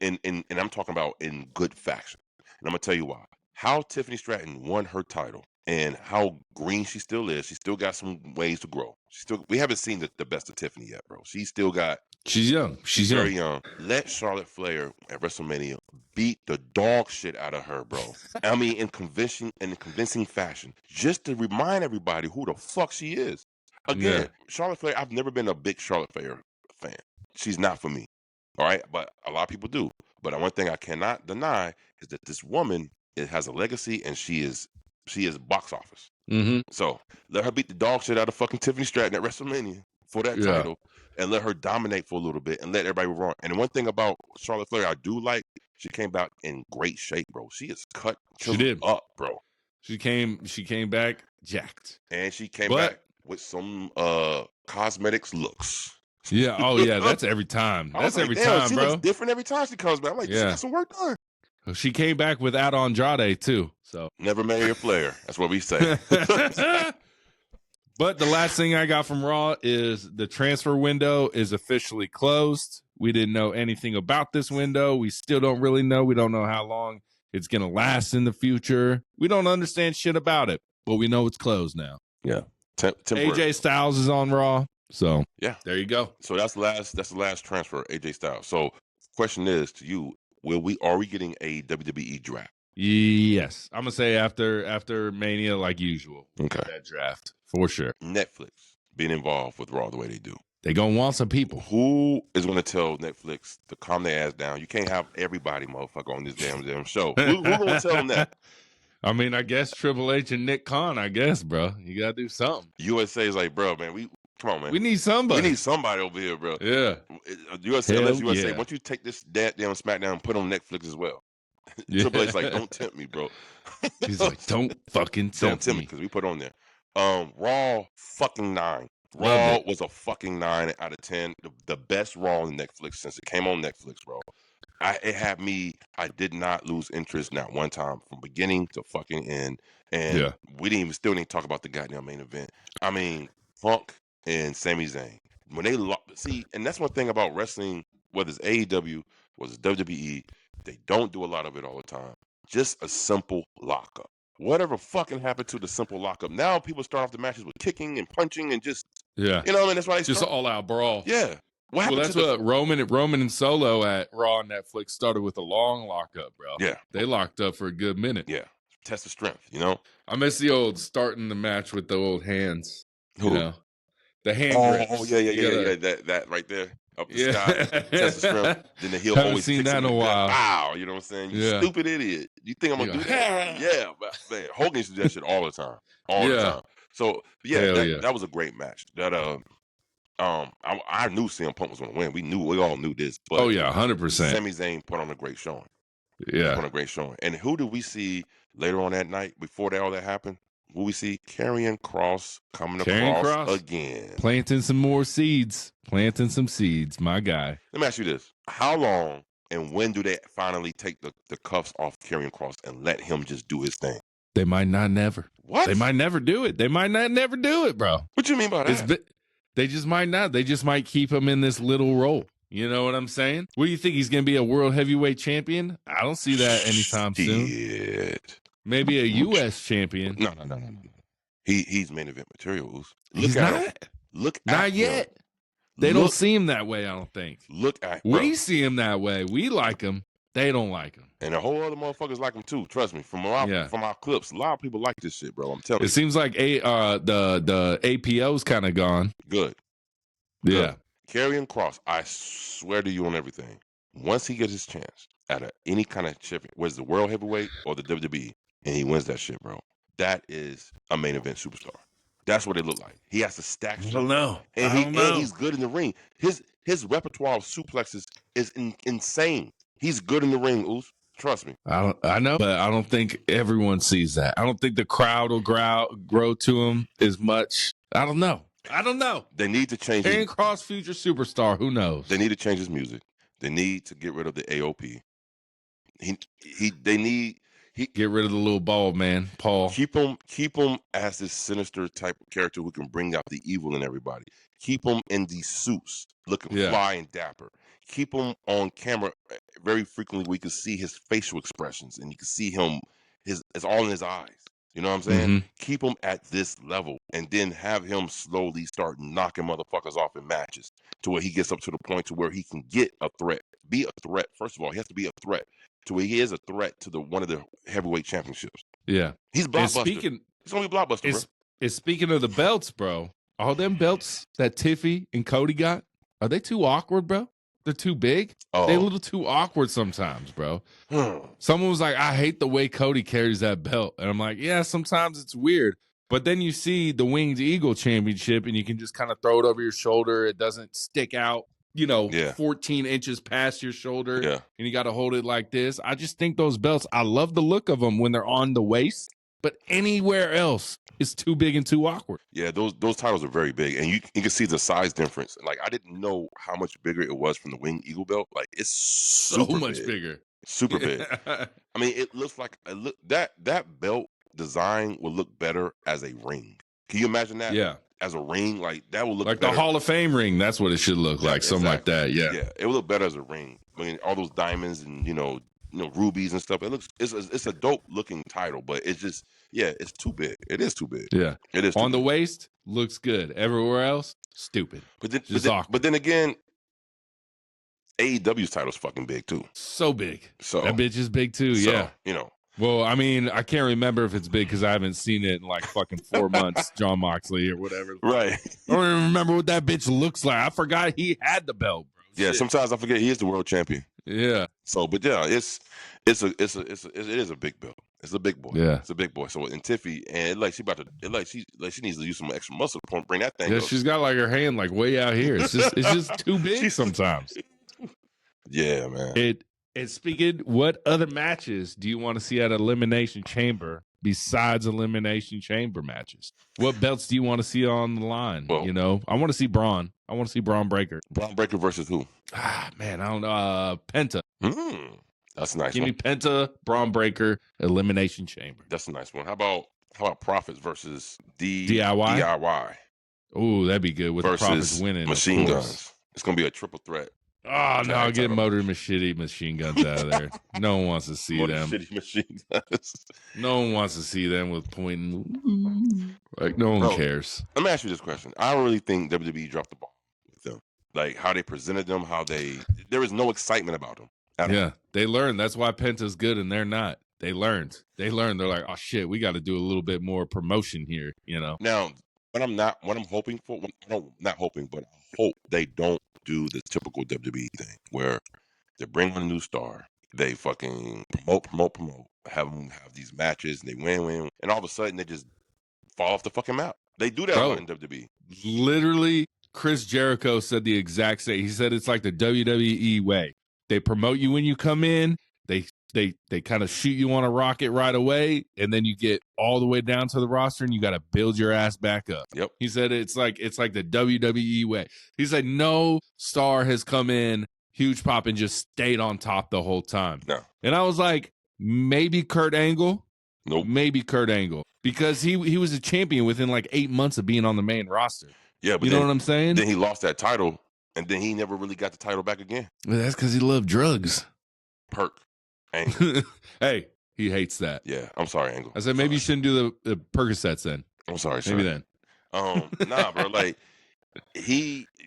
I'm talking about in good fashion. And I'm gonna tell you why. How Tiffany Stratton won her title and how green she still is. She still got some ways to grow. We haven't seen the best of Tiffany yet, bro. She's still got. She's young. She's very young. Let Charlotte Flair at WrestleMania beat the dog shit out of her, bro. I mean, in convincing fashion, just to remind everybody who the fuck she is. Again, Charlotte Flair. I've never been a big Charlotte Flair fan. She's not for me. All right, but a lot of people do. But one thing I cannot deny is that this woman has a legacy, and she is box office. Mm-hmm. So let her beat the dog shit out of fucking Tiffany Stratton at WrestleMania for that title, and let her dominate for a little bit, and let everybody run. And one thing about Charlotte Flair, I do like, she came back in great shape, bro. She is cut up, bro. She came back jacked, and she came back with some cosmetics looks. Yeah. Oh, yeah. That's every time. That's every time, she bro. Looks different every time she comes back. I'm like, she got some work done. She came back without Andrade too. So never marry a Flair. That's what we say. But the last thing I got from Raw is the transfer window is officially closed. We didn't know anything about this window. We still don't really know. We don't know how long it's going to last in the future. We don't understand shit about it, but we know it's closed now. Yeah. AJ Styles is on Raw. So yeah, there you go. So that's the last transfer, AJ Styles. So question is to you, are we getting a WWE draft? Yes. I'm gonna say after Mania, like usual. Okay. That draft. For sure. Netflix being involved with Raw the way they do. They gonna want some people. Who is gonna tell Netflix to calm their ass down? You can't have everybody, motherfucker, on this damn show. Who gonna tell them that? I mean, I guess Triple H and Nick Khan, I guess, bro. You gotta do something. USA is like, bro, man, come on, man. We need somebody. We need somebody over here, bro. Yeah. USA, why don't you take this damn SmackDown and put on Netflix as well? Yeah. Triple H like, don't tempt me, bro. He's like, don't fucking tempt me. Because we put on there. Raw fucking 9. Raw was a fucking 9 out of 10. The best Raw on Netflix since it came on Netflix, bro. It had me. I did not lose interest not one time from beginning to fucking end. And we still didn't talk about the goddamn main event. I mean, Punk and Sami Zayn. When they see, and that's one thing about wrestling, whether it's AEW, whether it's WWE, they don't do a lot of it all the time. Just a simple lockup. Whatever fucking happened to the simple lockup? Now people start off the matches with kicking and punching and just you know what I mean? That's why just all out brawl. Yeah. Well, that's what Roman and Solo at Raw and Netflix started with a long lockup, bro. Yeah. They locked up for a good minute. Yeah. Test of strength, you know? I miss the old starting the match with the old hands. Who? You know? The hand grips. Oh, yeah. That right there. Up the sky. Test of strength. Then the heel always seen that in a while. Wow. You know what I'm saying? You stupid idiot. You think I'm going to do that? Yeah. But man, Hogan used to do that shit all the time. All the time. So, that was a great match. That, I knew CM Punk was going to win. We all knew this. But 100%. Sami Zayn put on a great showing. Yeah. Put on a great showing. And who did we see later on that night before all that happened? Who we see? Karrion Kross coming across again. Planting some more seeds. Planting some seeds, my guy. Let me ask you this. How long and when do they finally take the cuffs off Karrion Kross and let him just do his thing? They might not never. What? They might never do it. They might not never do it, bro. What you mean by that? They just might not. They just might keep him in this little role. You know what I'm saying? What do you think? He's going to be a world heavyweight champion? I don't see that anytime soon. Maybe a U.S. champion. No. He's main event material. He's not. Not yet. They don't see him that way, I don't think. We see him that way. We like him. They don't like him. And a whole other motherfuckers like him too. Trust me. From our clips, a lot of people like this shit, bro. I'm telling you. It seems like the APO's kind of gone. Good. Yeah. Karrion Kross, I swear to you on everything. Once he gets his chance at any kind of champion, whether it's the world heavyweight or the WWE, and he wins that shit, bro, that is a main event superstar. That's what it look like. He has to stack shit. I don't know. And he's good in the ring. His repertoire of suplexes is insane. He's good in the ring, Oos. Trust me. I know, but I don't think everyone sees that. I don't think the crowd will grow to him as much. I don't know. They need to change Karrion Kross, future superstar. Who knows? They need to change his music. They need to get rid of the AOP. They need get rid of the little bald man, Paul. Keep him as this sinister type of character who can bring out the evil in everybody. Keep him in these suits, looking fly and dapper. Keep him on camera very frequently. We can see his facial expressions, and you can see him. It's all in his eyes. You know what I'm saying? Mm-hmm. Keep him at this level, and then have him slowly start knocking motherfuckers off in matches to where he gets up to the point to where he can get a threat. Be a threat. First of all, he has to be a threat to where he is a threat to one of the heavyweight championships. Yeah. He's blockbuster. He's going to be blockbuster, bro. It's speaking of the belts, bro. All them belts that Tiffy and Cody got, are they too awkward, bro? They're too big? Oh. They're a little too awkward sometimes, bro. Someone was like, I hate the way Cody carries that belt. And I'm like, yeah, sometimes it's weird. But then you see the Winged Eagle Championship, and you can just kind of throw it over your shoulder. It doesn't stick out, 14 inches past your shoulder. Yeah. And you got to hold it like this. I just think those belts, I love the look of them when they're on the waist. But anywhere else, it's too big and too awkward. Yeah, those titles are very big, and you can see the size difference. Like, I didn't know how much bigger it was from the Winged Eagle belt. Like, it's so much bigger, super big. I mean, it looks like that belt design will look better as a ring. Can you imagine that? Yeah, as a ring, like that will look like better. The Hall of Fame ring. That's what it should look like, something like that. Yeah, it will look better as a ring. I mean, all those diamonds and rubies and stuff. It's a dope looking title, but it's just it's too big. It is too big. Yeah, it is. On the waist, looks good. Everywhere else, stupid. But then again, AEW's title's fucking big too. So big. So that bitch is big too. So, yeah. Well, I mean, I can't remember if it's big because I haven't seen it in like fucking 4 months. John Moxley or whatever. Right. I don't even remember what that bitch looks like. I forgot he had the belt, bro. Yeah. Shit. Sometimes I forget he is the world champion. Yeah. So, but yeah, it is a big belt. It's a big boy. Yeah. It's a big boy. So, and Tiffy, and she needs to use some extra muscle to bring that thing. Yeah, she's got like her hand like way out here. It's just too big sometimes. Yeah, man. And speaking, what other matches do you want to see at Elimination Chamber besides Elimination Chamber matches? What belts do you want to see on the line? Well, I want to see Braun. I want to see Braun Breaker. Braun Breaker versus who? Man, I don't know. Penta. That's a nice. Give me Penta, Braun Breaker, Elimination Chamber. That's a nice one. How about Profits versus DIY? Oh, that'd be good with the Profits winning. Machine Guns. It's gonna be a triple threat. Oh no! Get Motor Machine Guns out of there. No one wants to see them. Machine Guns. No one wants to see them with pointing. Like no one cares. Let me ask you this question. I don't really think WWE dropped the ball with them. Like how they presented them, there is no excitement about them. Yeah, they learned. That's why Penta's good and they're not. They learned. They're like, oh shit, we got to do a little bit more promotion here. Now, what I'm hoping for. Not hoping, but I hope they don't do the typical WWE thing where they bring on a new star, they fucking promote, have them have these matches, and they win, and all of a sudden they just fall off the fucking map. They do that in WWE. Literally, Chris Jericho said the exact same. He said it's like the WWE way. They promote you when you come in. They kind of shoot you on a rocket right away, and then you get all the way down to the roster, and you got to build your ass back up. Yep. He said it's like the WWE way. He said no star has come in huge pop and just stayed on top the whole time. No. And I was like, maybe Kurt Angle. Nope. Maybe Kurt Angle because he was a champion within like 8 months of being on the main roster. Yeah, but you know what I'm saying? Then he lost that title, and then he never really got the title back again. Well, that's because he loved drugs. Perk. Angle. Hey, he hates that. Yeah, I'm sorry, Angle. I said maybe you shouldn't do the Percocets then. I'm sorry, maybe then. Nah, bro. Like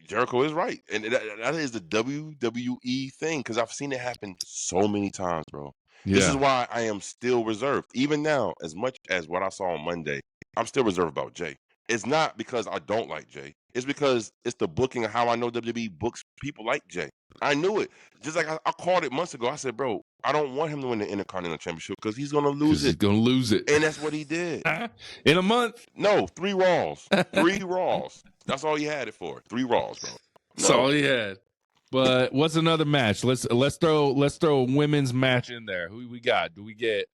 Jericho is right, and that is the WWE thing because I've seen it happen so many times, bro. Yeah. This is why I am still reserved, even now. As much as what I saw on Monday, I'm still reserved about Jey. It's not because I don't like Jey. It's because it's the booking of how I know WWE books people like Jey. I knew it. Just like I called it months ago. I said, bro, I don't want him to win the Intercontinental Championship because he's going to lose it. He's going to lose it. And that's what he did. In a month? No, 3 Raws. 3 Raws. That's all he had it for. 3 Raws, bro. That's all he had. But what's another match? Let's throw a women's match in there. Who we got? Do we get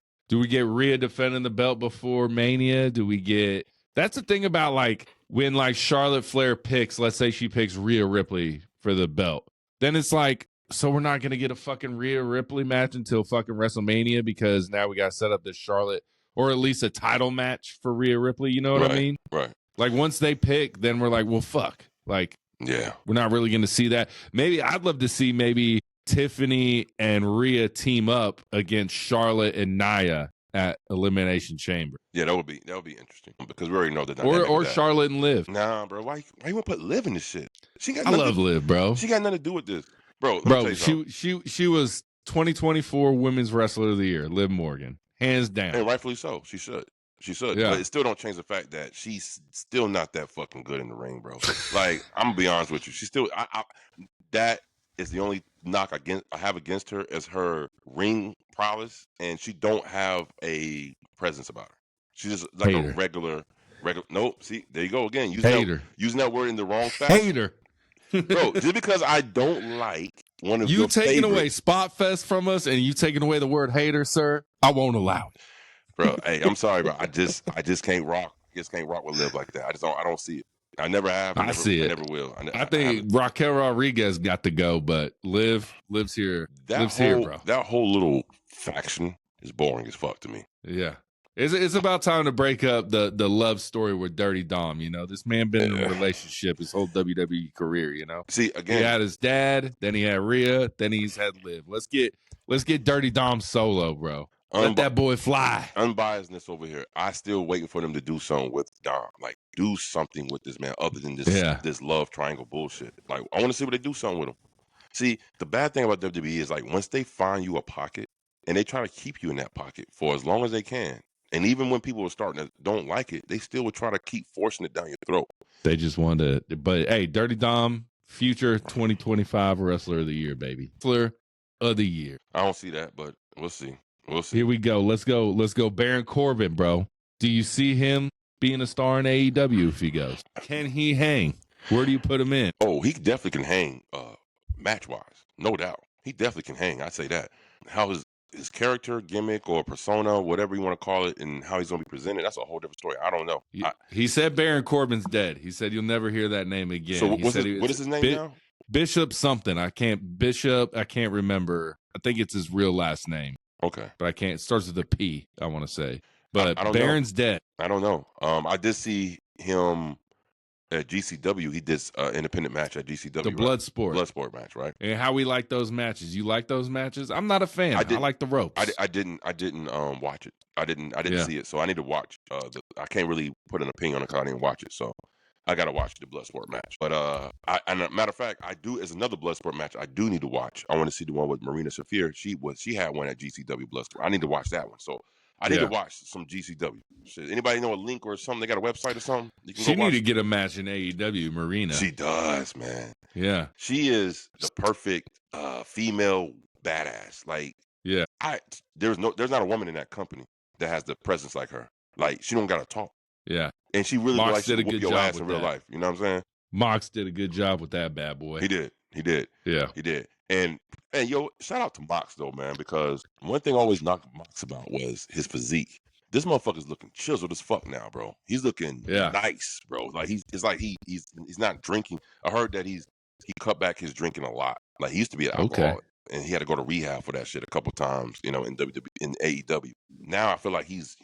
Rhea defending the belt before Mania? Do we get? That's the thing about like when like Charlotte Flair picks. Let's say she picks Rhea Ripley for the belt. Then it's like, so we're not gonna get a fucking Rhea Ripley match until fucking WrestleMania because now we got to set up this Charlotte or at least a title match for Rhea Ripley. You know what I mean? Right. Like once they pick, then we're like, well, fuck. Like, yeah, we're not really going to see that. Maybe I'd love to see maybe Tiffany and Rhea team up against Charlotte and Nia at Elimination Chamber. Yeah, that would be interesting because we already know the dynamic. Or Charlotte and Liv. Nah, bro, why you want to put Liv in this shit? I love Liv, bro. She got nothing to do with this, bro. She was 2024 Women's Wrestler of the Year, Liv Morgan, hands down, and rightfully so. She should. Yeah. But it still don't change the fact that she's still not that fucking good in the ring, bro. Like, I'm gonna be honest with you. She's still that is the only knock I have against her is her ring prowess, and she don't have a presence about her. She's just like a regular. Nope. See, there you go again. Using that word in the wrong fashion. Hater. Bro, just because I don't like one of your taking away Spot Fest from us, and you taking away the word hater, sir, I won't allow it. Bro, hey, I'm sorry, bro. I just can't rock. I just can't rock with Liv like that. I don't see it. I never have. I see it. I never will. I think Raquel Rodriguez got to go, but Liv's here. Here, bro. That whole little faction is boring as fuck to me. Yeah. It's about time to break up the love story with Dirty Dom. You know, this man been in a relationship his whole WWE career. You know, see again, he had his dad, then he had Rhea, then he's had Liv. Let's get Dirty Dom solo, bro. Let that boy fly. Unbiasedness over here. I still waiting for them to do something with Dom. Like, do something with this man other than this love triangle bullshit. Like, I want to see what they do something with him. See, the bad thing about WWE is like once they find you a pocket and they try to keep you in that pocket for as long as they can. And even when people are starting to don't like it, they still would try to keep forcing it down your throat. They just want to. But hey, Dirty Dom, future 2025 Wrestler of the Year, baby. Wrestler of the Year. I don't see that, but we'll see. We'll see. Here we go. Let's go. Baron Corbin, bro. Do you see him being a star in AEW if he goes? Can he hang? Where do you put him in? Oh, he definitely can hang match-wise. No doubt. He definitely can hang. I'd say that. How his character, gimmick, or persona, whatever you want to call it, and how he's going to be presented, that's a whole different story. I don't know. He said Baron Corbin's dead. He said you'll never hear that name again. So what is his name now? Bishop something. I can't remember. I think it's his real last name. Okay. But I can't. It starts with a P, I want to say. But Baron's dead. I don't know. I did see him at GCW. He did an independent match at GCW. The Bloodsport match, right? And how we like those matches. You like those matches? I'm not a fan. I like the ropes. I didn't watch it. I didn't see it. So I need to watch. I can't really put an opinion on it because I didn't watch it. So I got to watch the Bloodsport match. But and a matter of fact, I do. As another Bloodsport match, I do need to watch. I want to see the one with Marina Shafir. She had one at GCW Bloodsport. I need to watch that one. So I need to watch some GCW. Shit. Anybody know a link or something? They got a website or something? She need to get a match in AEW, Marina. She does, man. Yeah. She is the perfect female badass. Like, yeah. There's not a woman in that company that has the presence like her. Like, she don't got to talk. Yeah. And she really likes to whoop your ass in real life. You know what I'm saying? Mox did a good job with that bad boy. He did. Yeah. He did. And yo, shout out to Mox though, man, because one thing I always knocked Mox about was his physique. This motherfucker's looking chiseled as fuck now, bro. He's looking nice, bro. Like he's not drinking. I heard that he cut back his drinking a lot. Like he used to be an alcoholic, and he had to go to rehab for that shit a couple times, you know, in WWE, in AEW. Now I feel like he's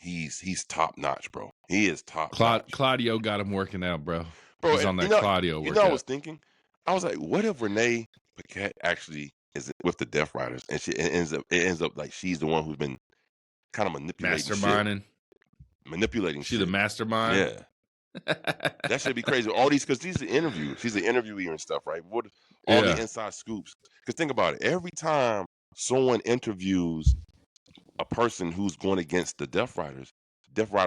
top notch, bro. He is top notch. Claudio got him working out, bro. He's on that Claudio workout. You know what I was thinking? I was like, what if Renee Paquette actually is with the Death Riders, and it ends up like she's the one who's been kind of manipulating manipulating she's the mastermind. Yeah. That should be crazy. All these, because she's the interviewer and stuff, right? What all the inside scoops? Because think about it. Every time someone interviews a person who's going against the Death Riders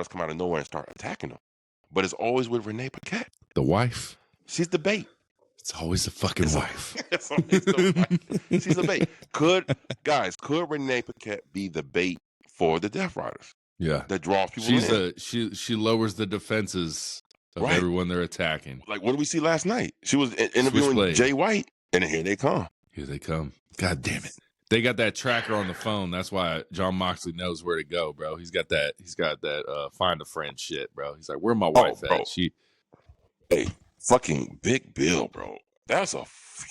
come out of nowhere and start attacking them. But it's always with Renee Paquette, the wife. She's the bait. It's always the fucking wife. It's always the wife. She's the bait. Could Renee Paquette be the bait for the Death Riders? Yeah, that draws people in. She lowers the defenses of everyone they're attacking. Like, what did we see last night? She was interviewing Jay White, and here they come. Here they come. God damn it. They got that tracker on the phone. That's why John Moxley knows where to go, bro. He's got that find a friend shit, bro. He's like, where my wife bro. at? Hey, fucking Big Bill, bro. That's a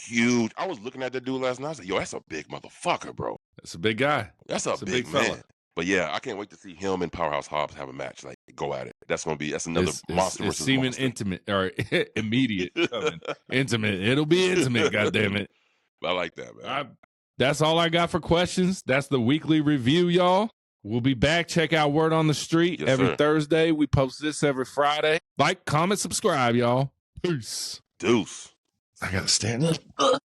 huge. I was looking at that dude last night. I was like, yo, that's a big motherfucker, bro. That's a big guy. That's a big fella. man. But yeah, I can't wait to see him and Powerhouse Hobbs have a match. Like, go at it. That's another monster versus seeming monster. intimate or immediate coming. Intimate. It'll be intimate, goddammit. I like that, man. That's all I got for questions. That's the weekly review, y'all. We'll be back. Check out Word on the Street every Thursday. We post this every Friday. Like, comment, subscribe, y'all. Peace. Deuce. I gotta stand up.